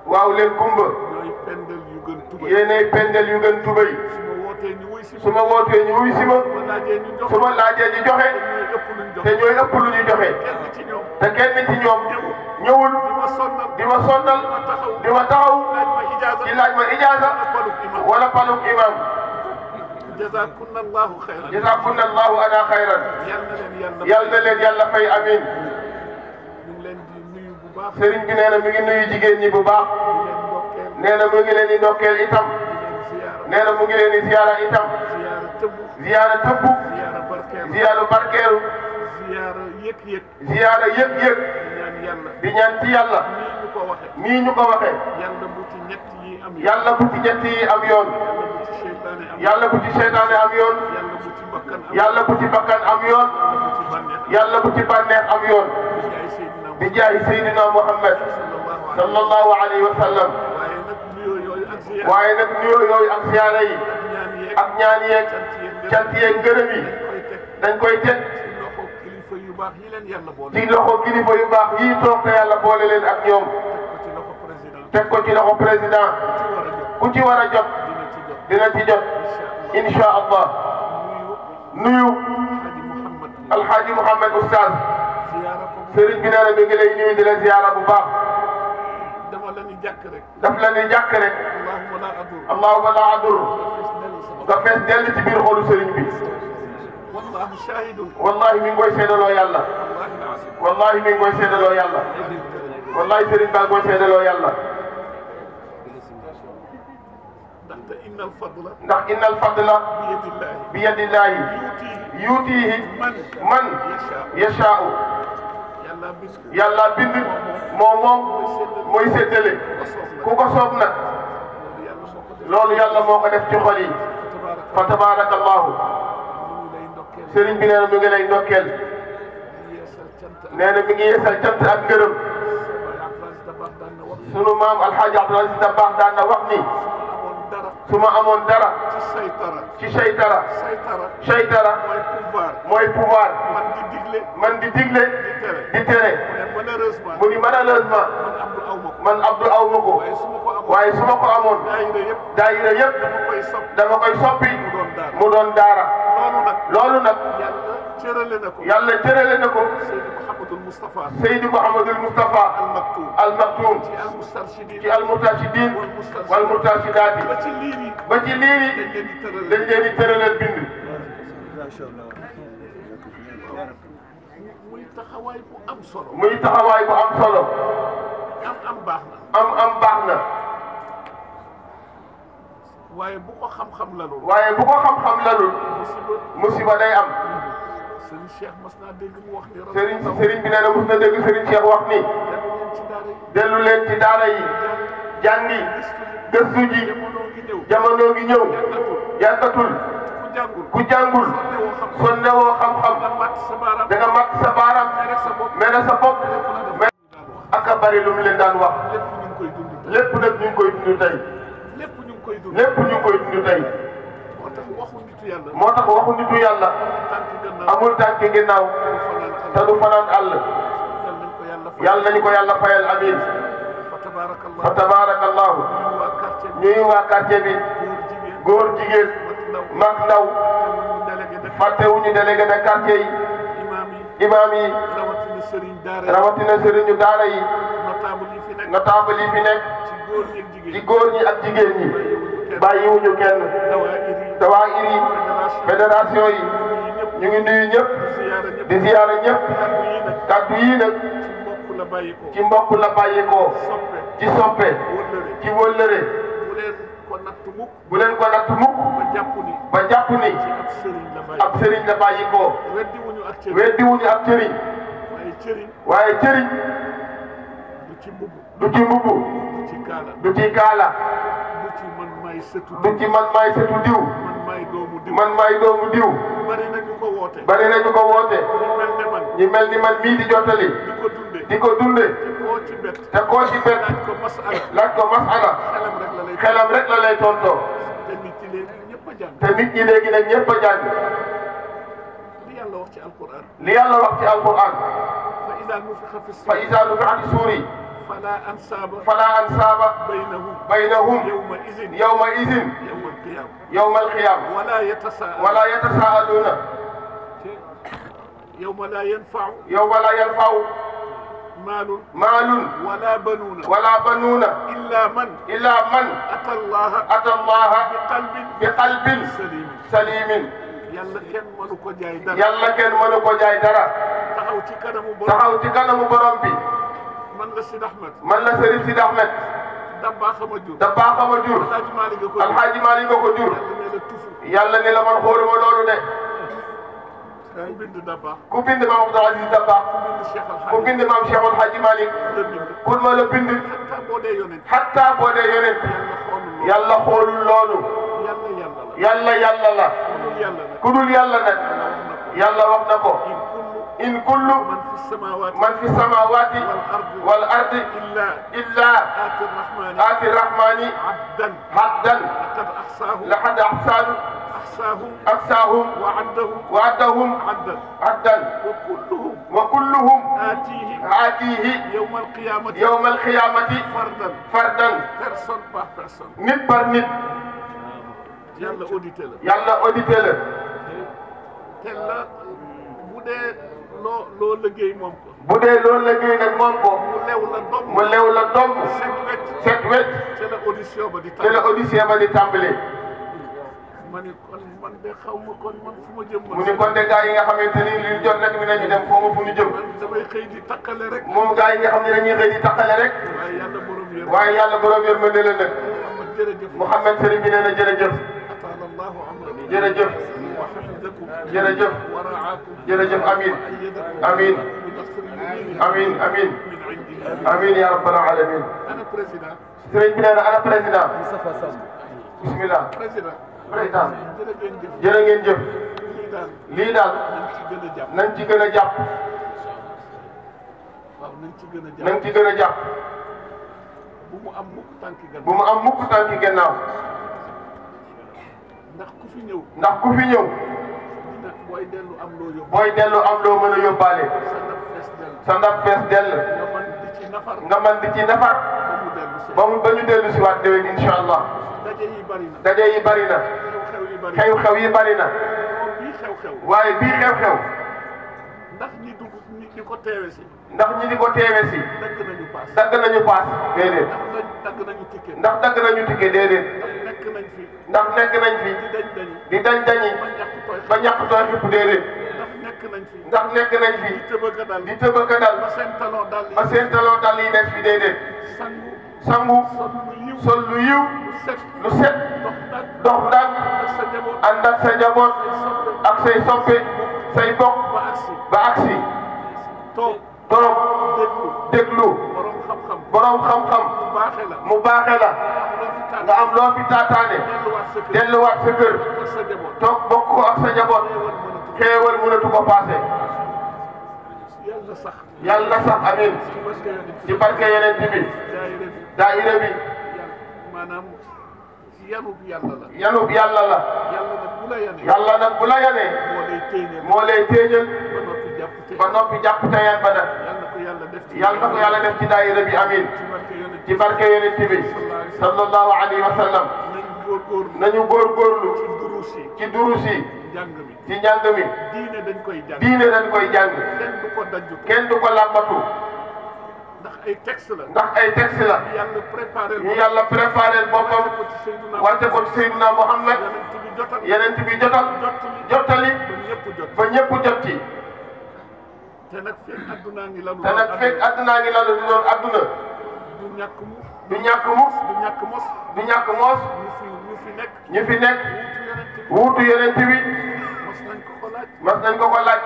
waaw leen kumba ñooy pendel yu gën tubay yéenay pendel yu gën tubay su ma wootee ñu wuy si ma su ma laajee ñu joxe te ñooy ëpp lu ñu joxe te kenn ci ñoom ñëwul di ma sonnal di ma taxaw di laaj ma ijaaza wala paluk imam jazakunna allahu xayran jazakunna allahu ana xayran yal na leen yàlla fay amin sëriñ bi nee na mi ngi nuyu jigéen ñi bu baax nee na mu ngi leen di ndokkeel itam nee na mu ngi leen di ziyaara itam ziyaara tëbbu ziyaara barkeelu ziyaara yëg-yëg di ñaan ci yàlla nii ñu ko waxee yàlla bu ci ñett yi am yoon yàlla bu ci seytaane am yoon yàlla bu ci bakkan am yoon yàlla bu ci bànneex am yoon bi jaay Seydina Muhammad sallallahu alayhi wa sallam waaye nag nuyoo yooyu ak ziyaara yi ak ñaan yeeg cant yeeg ngërëm yi dañ koy teg ci loxo kilifa yu baax yii toog te yàlla boole leen ak ñoom teg ko ci loxo président ku ci war a jot dina ci jot insha allah nuyu alxaaji Mouhamed Oustaz sëriñ bi nee na mi ngi lay nuyu di la ziyaara bu baax daf la ni jàkk rek allahumma la adur nga fees dell ci biir xolu sëriñ bi wallahi mi ngi koy seedaloo yàlla wallahi mi ngi koy seedaloo yàlla wallahi sëriñ baa ngi koy seedaloo yàlla ndax inna al fadla bi yadillahi yuutihi man yashaa'u yàlla bind moom mooy séddale ku ko soob nag loolu yàlla moo ko def ci xol yi fa tabarakallahu sëriñ bi nee na mi ngi lay ndokkeel nee na mi ngi yeesal cant ak ngërëm sunu maam alxaaji Abdul Aziz Dabakh daan na wax ni su ma amoon dara ci saytara mooy pouvoir man di digle di tere mu ni malheureusement man Abdou aw ma ko waaye su ma ko amoon daayira yëpp dama koy soppi mu doon daara loolu nag yàlla cërale na ko Seydi Mouhamadul Moustapha al Maktoum ci al Moustarchidine wal Moustarchidaati ba ci liiri dañ leen di tëralal bind muy taxawaay bu am solo am baax na waaye bu ko xam-xam lalul musiba day am sëriñ bi nee na mos na dégg sëriñ Cheikh wax ni dellu leen ci daara yi jàngi gëstu ji jamono ngi ñëw yàggatul ku jàngul sonnewoo xam-xam da nga mat sa baaraam mere sa bopp ak a bari lu mu leen daan wax lépp nag ñu ngi koy dund tey lépp ñu ngi koy dund tey moo tax waxu nitu yàlla amul tànki ginnaaw te du fanaan àll yàlla nañu ko yàlla fayal amiin fa tabarakallahu ñuy waa quartier bi góor jigéen mag ndaw fàttewuñu délégué de quartier yi imaam yi rawatina sëriñu daara yi notable yi fi nekk ci góor ñi ak jigéen ñi bàyyiwuñu kenn dawaayir yi fédération yi ñu ngi nuyu ñëpp di ziyaara ñëpp kaddu yi nag ci mbokk la bàyyikoo ci soppe ci wëllëre bu leen ko natt mukk ba jàpp ni ab sëriñ la bàyyikoo weddiwuñu ab sëriñ waaye sëriñ du ci mbubb du ci kaala du ci man maay sëtu diw man maay doomu diw bari nañu ko woote ñi mel ni man mii di jottali di ko dunde te koo ci bet laaj ko masala xelam rek la lay tontoo te nit ñi léegi nag ñëpp a jàng li yàlla wax ci alquran fa iza nufixa fi suuri fala ansaaba baynahum yawma izin yawma alqiyama wala yatasaaluuna yawma la yanfau maalun wala banuuna illa man ata allaha bi qalbin salimin yàlla kenn mënu ko jaay dara taxaw ci kanamu borom bi man la Serigne Sidi Ahmed Dabakh ma jur Alhaji Malick nga ko jur yàlla ne la man xooluma loolu de ku bind maam Abdou Aziz Dabakh ku bind maam Cheikh Alhaji Malick ku ma la bind hatta boo dee yonent yàlla xoolul loolu yàlla la ku dul yàlla nag yàlla wax na ko in kullu man fi samawati wal ardi illa ati rahmani haddan laqad ahsahum wa addahum addan wa kulluhum atihi yawma alqiyamati fardan nit par nit yàlla audité la bu dee loo liggéey moom ko. bu dee loolu liggéey nag moom ko. mu lew la domb. set wecc. te la audition ba di tàmbali. ma ni kon man de xaw ma kon man fu ma jëm. mu ni kon de gars yi nga xamante ni li ñu jot rek mi nañu dem foo ma fu ñu jëm. damay xëy di takkale rek. moom gars yi nga xam ne dañuy xëy di takkale rek. waaye yàlla borom yërmande la nag. Mouhamed Serigne bi nee na jërëjëf. jërëjëf. jërëjëf jërëjëf amiin amiin amiin amiin amiin yaa rabbal aalamiin. sëriñ bi nee na ana président. bismillah président jërë ngeen jëf. lii daal nañ ci gën a jàpp. nañ ci gën a jàpp. bu mu am mukk tànki gannaaw. ndax ku fi ñëw. booy dellu am loo mën a yóbbaale. sa ndab fees dell. nga man di ci nafar. ba ñu dellu si waat déwén incha allah. daje yi bari na. xew-xew yi bari na. waaye bii xew-xew. ndax ñi di ko teewe si. dagg nañu paas. déedéet. ndax dagg nañu ticket déedéet. ndax nekk nañ fi. di dañ-dañi. ba ñàkk tooy xipp déedéet. ndax nekk nañ fi. di tëbëka dal. ba seen talon dal yi des fi déedéet. sangu. sol lu yiw. lu set. dox ndànk. ànd ak sa njaboot. ak say soppe. say bokk. ba agsi. toog déglu. borom xam-xam. mu baaxe la. nga am loo fi taataane. delluwaat sa kër. toog bokk ko ak sa njaboot. xéewal mënatu ko paase. yàlla sax amiin. ci barke yeneen bi. daayira bi. yanub yàlla la. yanub yàlla la. yàlla nag bu la yanee. yàlla nag bu la yanee. moo lay téeñal. ba noppi jàpp te yan ba nag. yàlla na ko yàlla def ci daayira bi amiin. ci barke yonent bi sallallahu alayhi wa sallam. nañu góorgóorlu ci durus yi. ci njàng mi. diine dañ koy jàng. diine dañ koy jàng. kenn du ko dajju. kenn du ko làmbatu. ndax ay texte la. ndax ay texte la. ñu yàlla préparé boppam. wàcce ko ci Seydina Muhammad. yeneen bi jotal. jottali. ba ñëpp jot ci. te nag fekk addunaa ngi lalu. te nag fekk addunaa ngi lalu di doon adduna. du ñàkk mu. du ñàkk mus. du ñàkk mos. du ñàkk moos. ñu fi nekk. wuutu yeneen bi. mas nañ ko ko laaj. mas nañ ko ko laaj.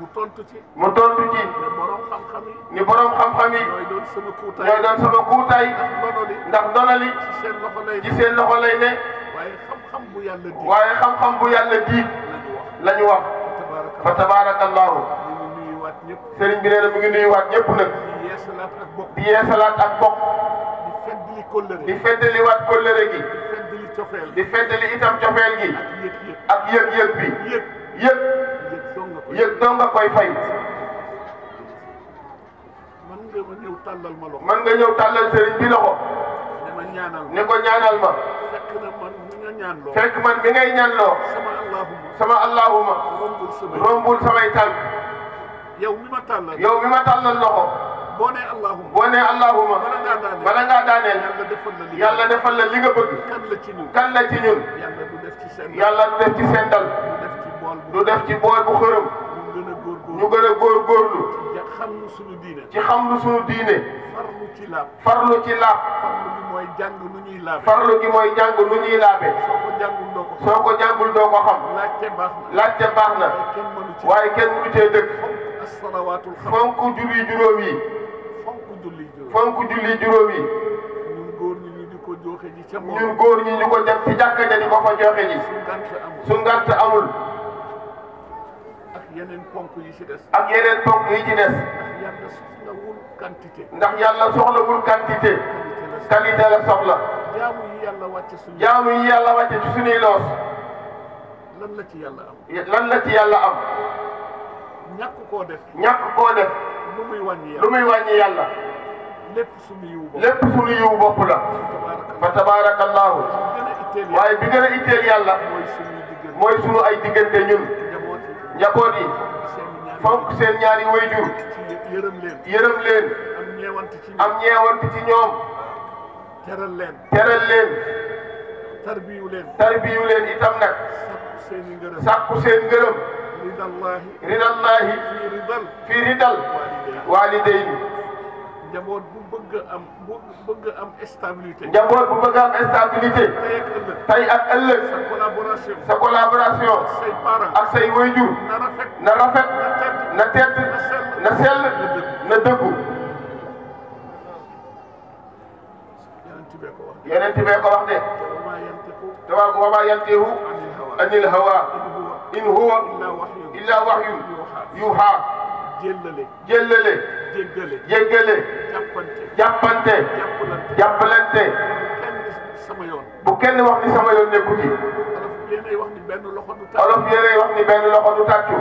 mu tontu ci. mu tontu ci. ne borom xam-xam yi. ni borom xam-xam yi. ñooy doon sama kuutaay. ñooy doon sama kuutaay. ndax donali. ci seen loxo lay ne. waaye xam-xam bu yàlla diig. waaye xam-xam bu yàlla diig. la ñu wax. fa tabaarakallahu. sëriñ bi nee na mu ngi nuyuwaat ñëpp nag. di yeesalaat ak bokk. di feddaliwaat kóllëre gi. di feddali itam cofeel gi. ak yëg-yëg bi. yëg dong nga koy fay. man nga ñëw tàllal ma loxo. man nga ñëw tàllal sëriñ bi loxo. ne ko ñaanal ma. fekk man mi ngay ñaanloo. sama allahuma. rombul samay tànk. yow mi ma tàllal. yow mi ma tàllal loxo. boo nee allahuma. boo nee allahuma. bala ngaa daaneel. yàlla defal la li nga bëgg. kan la ci ñun. yàlla du def ci sendal. du def ci bool bu xërëm. ñu gën a góorgóorlu. xam lu sunu diine. ci xam lu sunu diine. farlu ci laab. farlu ci laab. farlu gi mooy jàng nu ñuy laabe. farlu gi mooy jàng nu ñuy laabe. soo ko jàngul doo ko xam. laajte baax na. waaye kenn mënu cee dëkk. fonk julli juróom yi. fonk julli juróom yi. ñun góor ñi ñu di ko joxe ji ca moom. ñun góor ñi ñu ko def ci jàkka ja di ko fa joxe ji. su ngant amul. ak yeneen ponk yi ci des. ak yeneen ponk yi ci des. ndax yàlla soxlawul quantité. qualité la soxla. jaamu yi yàlla wàcce suñu. jaamu yi yàlla wàcce ci suñuy loos. lan la ci yàlla am. lan la ci yàlla am. ñàkk koo def. ñàkk koo def. lu muy wàññi yàlla. lu muy wàññi yàlla. lépp suñu yiw bopp. lépp suñu yiw bopp la. fa tabaarakallahu. waaye bi gën a itteel yàlla. mooy suñu ay diggante ñun. njaboot yi. fonk seen ñaari wayjur. yërëm leen. am ñeewant ci ñoom. teral leen. teral leen. tarbiyu leen. tarbiyu leen itam nag. sàkku seen ngërëm. ridallahi. fii ridal. waalidayni. njaboot bu bëgg am stabilité. njaboot bu bëgg am stabilité. tey ak ëllëg. sa collaboration. ak say wayjur. na rafet. na tedd. na sell. na dëggu. yeneen tibee ko wax de. te wa maa yantiqu anil hawa in huwa illa wahyun yuha. jéllale. jéggale. jàppante. jàppalante. bu kenn wax ni sama yoon nekku ci. olof yéenay wax ni benn loxo du tàccu.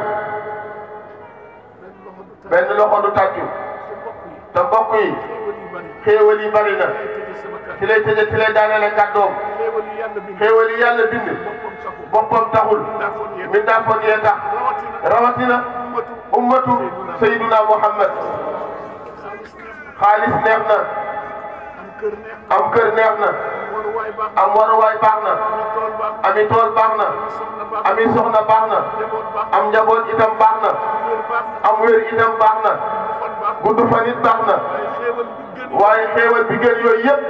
benn loxo du tàccu. te mbokk yi. xéewal yi bari na. ci lay tëjee ci lay daaneele kàddoom. xéewal yi yàlla bind. boppam taxul. mbindaafoon yee tax. rawatina. ummatu Sayyiduna Muhammad. xaalis neex na. am kër neex na. am waruwaay baax na. ami tool baax na. ami soxna baax na. am njaboot itam baax na. am wér itam baax na. gudd fan it baax na. waaye xéewal bi gën yooyu yëpp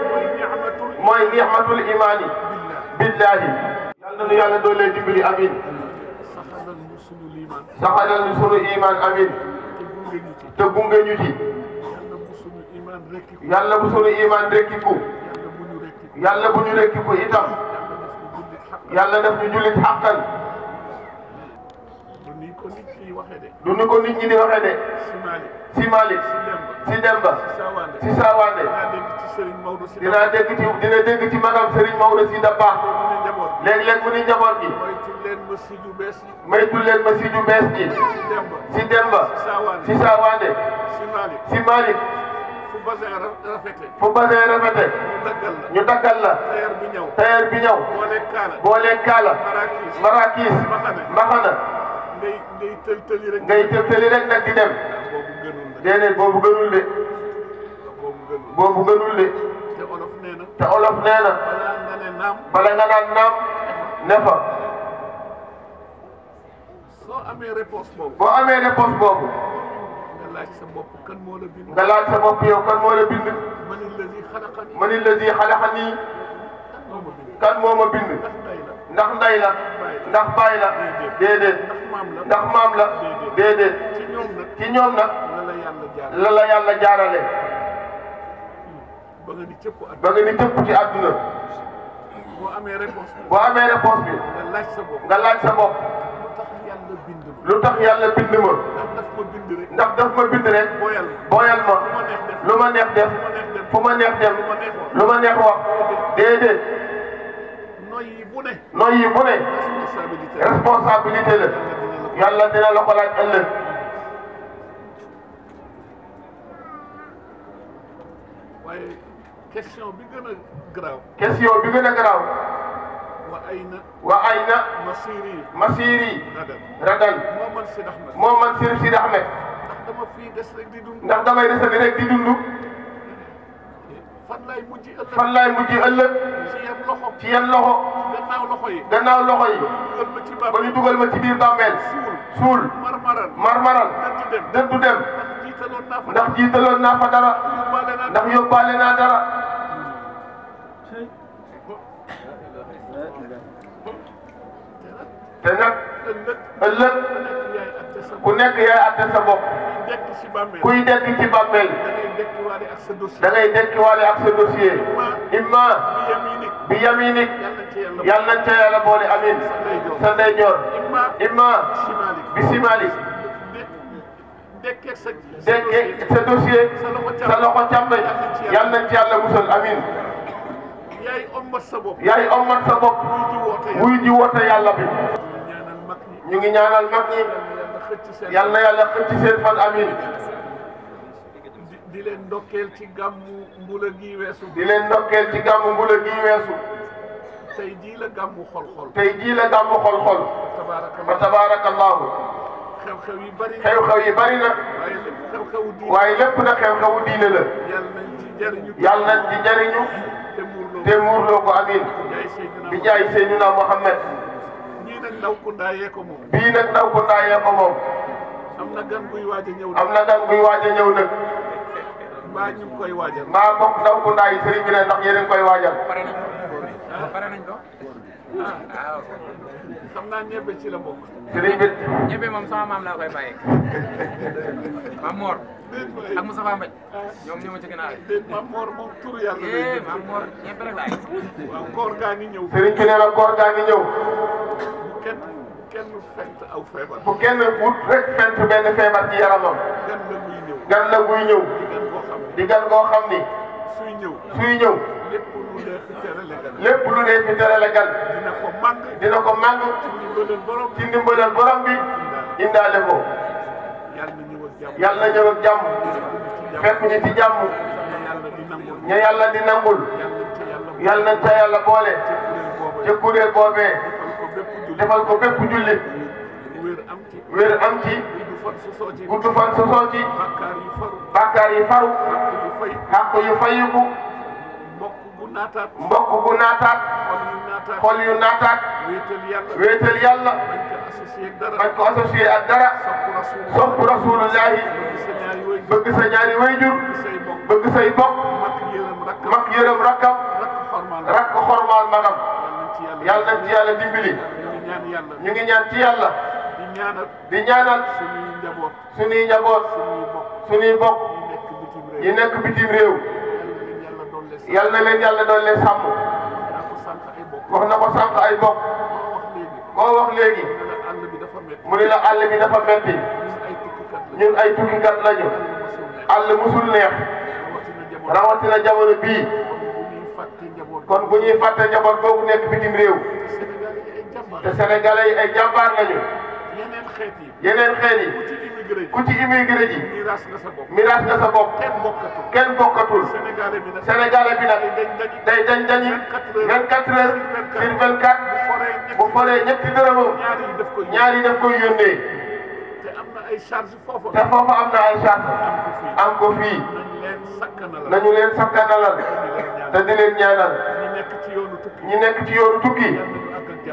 mooy ni'matul imaani billahi. yàlla na yàlla doole dimbali amin. saxalal ñu sunu iman amin. te gunge ñu ci. yàlla bu sunu iman rekkiku. yàlla bu ñu rekkiku itam. yàlla def ñu jullit xàqan. ko nit ñi waxee de. du ni ko nit ñi di waxee de. si Malick si Demba si Sawande dina dégg ci magam Serigne Maodo si Dabakh léeg-léeg mu ni njaboot gi maytul leen ma si ju bees gi si Demba si Sawande si Malick fu basin rafete ñu daggal la tailleur bi ñëw boole kaala marakis mbaxana ngay tëltëli rek nag di dem déedéet boobu gënul de boobu gënul de te olof nee na bala nga naan naam ne fa soo amee réponse boobu boo amee réponse boobu nga laaj sa bopp kan moo la bind nga laaj sa bopp yow kan moo la bind man allazi xalaqani kan moo ma bind ndax ndey la ndax baay la déedéet ndax maam la déedéet ci ñoom nag la la yàlla jaarale ba nga ni cëpp ci àdduna boo amee réponse bi nga laaj sa bopp lu tax yàlla bind ma ndax daf ma bind rek booyal ma lu ma neex def fu ma neex dem lu ma neex wax déedéet noyyi bu ne responsabilité la yàlla dina la ko laaj ëllëg waaye question bi gën a garaaw wa ayna masiri radan moo man Sidi Ahmed ndax damay des rek di dund fan laay mujj ëllëg ci yan loxo gannaaw loxo yi ba ñu dugal ma ci biir bàmmeel suul marmaral dëddu dem ndax jiitaloon naa fa dara ndax yóbbaale naa dara te nag ëllëg ku nekk yaay atte sa bopp kuy dekk ci bàmmeel da ngay dekkiwaale ak sa dossier imma bi yaminik yàlla nañ ca yàlla boole amin sa ndeyjoor imma bi simalik dekkee sa dossier sa loxo càmmoñ yàlla nañ ci yàlla musal amin yaay ommat sa bopp wuy ji woote yàlla bi ñu ngi ñaanal mag ñi yal na yàlla xëcc seen fan amin di leen ndokkeel ci gàmmu mbula gi weesu tey jii la gàmmu xol-xol fa tabarakallahu xew-xew yi bari na waaye lépp na xew-xewu diine la yal nañ ci jariñu te muurloo ko amin bi jaay Seydina Muhammad bii nag ndaw ku ndaayee ko moom am na gan guy waaj a ñëw nag mbaa ñu ngi koy waajal mbaa bokk ndaw ku ndaay sëriñ bi ne ndax yéen a ngi koy waajal pare nañ ko waaw xam naa ñebe ci la bokk sëriñ bi ñebe moom sama maam laa koy bàyyee Maam Mor ak Moustapha Mbaye ñoom ñoo ma ci gën a aay Maam Mor moom turu yàlla lay Maam Mor ñebe rek laay waaw koor gaa ngi ñëw sëriñ bi nee na koor gaa ngi ñëw kenn fent aw feebar bu kenn wut rek fent benn feebar ci yaramam gan la guy ñëw di gan goo xam ni suy ñëw lépp lu dee fi terale gan dina ko màng ci ndimbalal borom bi indaale ko yàlla na ñëw ak jàmm fekk ñu ci jàmm ña yàlla di nangul yàlla nañ ca yàlla boole ca kuréel boobee defal ko bépp jullit wér am ci gudd fan sosoo ci bàkkaar yi faru xàq yu fayiku mbokk bu naataat xol yu naataat wéetal yàlla bañ ko associé ak dara sopp rasulullahi bëgg sa ñaari wayjur bëgg say bokk mag yërëm rakkam rakk xormaal magam yàlla nañ ci yàlla dimbali ñu ngi ñaan ci yàlla di ñaanal suñuy njaboot suñuy bokk yi nekk bitim réew yàlla na leen yàlla doon leen sàmm wax na ko sànq ay bokk koo wax léegi mu ne la àll bi dafa metti ñun ay tukkikat lañu àll musul neex rawatina jamono bii kon bu ñuy fàtte njaboot googu nekk bitim réew te sénégalais yi ay jàmbaar lañu yeneen xeet yi ku ci immigré ji miraas nga sa bopp kenn bokkatul sénégalais bi nag day dañi 24 heures sur 24 bu foree ñetti dërëmam ñaar yi daf koy yónnee te foofu am na ay charge am ko fii nañu leen sakkanalal te di leen ñaanal ñi nekk ci yoonu tukki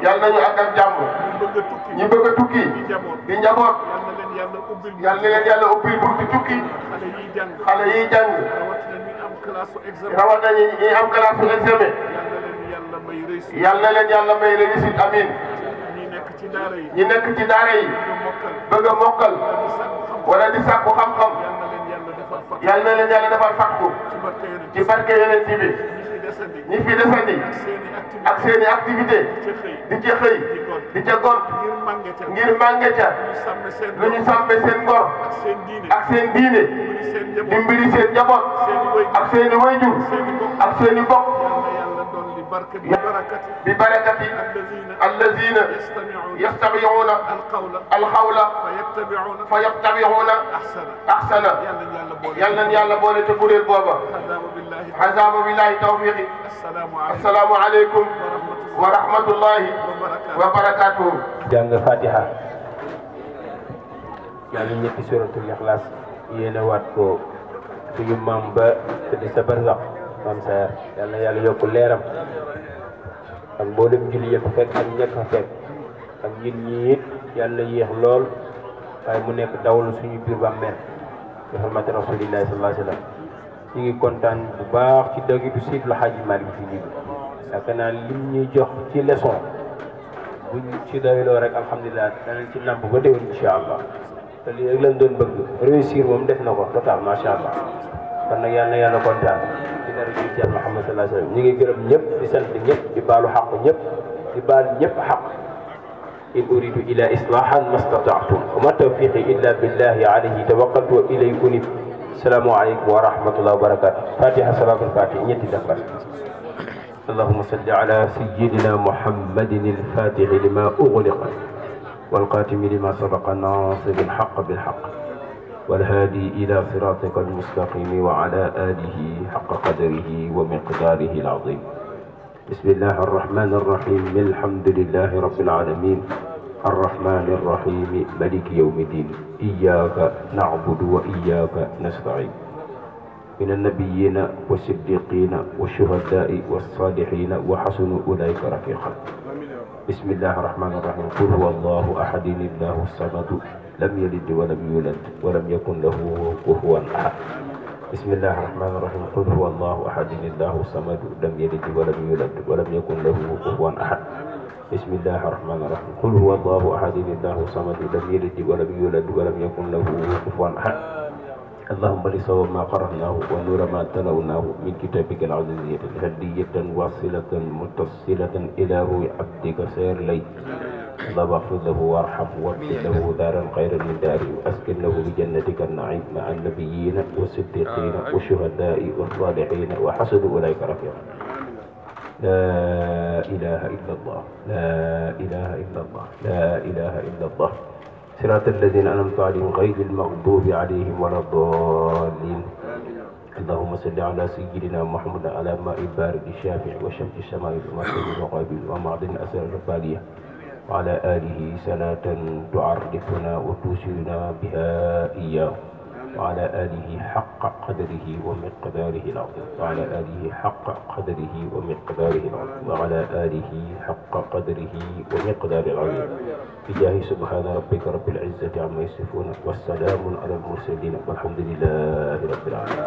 yal nañu àgg ak jàmm ñi bëgg a tukki di njaboot yal na leen yàlla ubbil buntu tukki xale yiy jàng rawatina ñi am classe su examen yal na leen yàlla may réussite amin ñi nekk ci daara yi bëgg a mokkal wala di sàkku xam-xam yal na leen yàlla defal fàkku ci barke yeneen ci bi ñi fi desandi ak seeni activité di ca xëy di ca gont ngir mànge ca lu ñu sàmme seen ngor ak seen diine dimbali seen njaboot ak seeni wayjur ak seeni bokk bi barakati allazina yastami'una alqawla fa yattabi'una ahsana yal nañ yàlla boole ca kuréel booba xasaaba billahi tawfiqi assalaamu aleykum wa rahmatullahi wa barakatuhu jàng fatiha yàlla ñetti suratul ixlaas yéene waat ko suñu maam ba di sa barsax maam Saer yal na yàlla yokk leeram ak mboolem julli yëpp fekk ak ñekk fa fekk ak ñun ñi it yàlla yéex lool waaye mu nekk dawlu suñu biir bàmmeel bi xurmati rasulillahi sallallahu alayhi wa sallam ñu ngi kontaan bu baax ci dëgg du siit la Xaaji Maalik fi ñu yaakaar naa lim ñuy jox ci leçon buñ ci doyloo rek alhamdulilah danañ ci namp ba déwén incha allah te lii rek lañ doon bëgg réussir moom def na ko total macha allah kon nag yal na yàlla kontaan ci dara ji ci Muhammad sallallahu alayhi wa sallam ñu ngi gërëm ñëpp di sant ñëpp di baalu xaq ñëpp di baal ñëpp xaq in uridu ila islahan mastata'tum wa ma tawfiqi illa billahi alayhi tawakkaltu wa ilayhi unib السلام عليكم ورحمة الله وبركاته فاتحة صلاة الفاتحة نيتي دفر اللهم صل على سيدنا محمد الفاتح لما أغلق والقاتم لما سبق الناصر الحق بالحق والهادي إلى صراطك المستقيم وعلى آله حق قدره ومقداره العظيم بسم الله الرحمن الرحيم الحمد لله رب العالمين الرحمن الرحيم مالك يوم الدين إياك نعبد وإياك نستعين من النبيين والصديقين والشهداء والصالحين وحسن أولئك رفيقا بسم الله الرحمن الرحيم قل هو الله أحد الله الصمد لم يلد ولم يولد ولم يكن له كفوا أحد بسم الله الرحمن الرحيم قل هو الله أحد الله الصمد لم يلد ولم يولد ولم يكن له كفوا أحد بسم الله الرحمن الرحيم قل هو الله أحد الله الصمد لم يلد ولم يولد ولم يكن له كفوا أحد اللهم لصواب ما قرأناه ونور ما تلوناه من كتابك العزيز هدية واصلة متصلة إلى روح عبدك سير لي اللهم اغفر له وارحمه واغفر له دارا خيرا من داره واسكن له بجنتك النعيم مع النبيين والصديقين والشهداء والصالحين وحسن أولئك رفيقا لا إله إلا الله لا إله إلا الله لا إله إلا الله صراط الذين أنعمت عليهم غير المغضوب عليهم ولا الضالين اللهم صل على سيدنا محمد على ماء بارد الشافع وشمس السماء المسجد وقابل ومعدن أسر الربانية وعلى آله صلاة تعرفنا وتوصلنا بها إياه وعلى آله حق قدره ومقداره العظيم وعلى آله حق قدره ومقداره العظيم وعلى آله حق قدره ومقداره العظيم بجاه سبحان ربك رب العزة عما يصفون والسلام على المرسلين والحمد لله رب العالمين.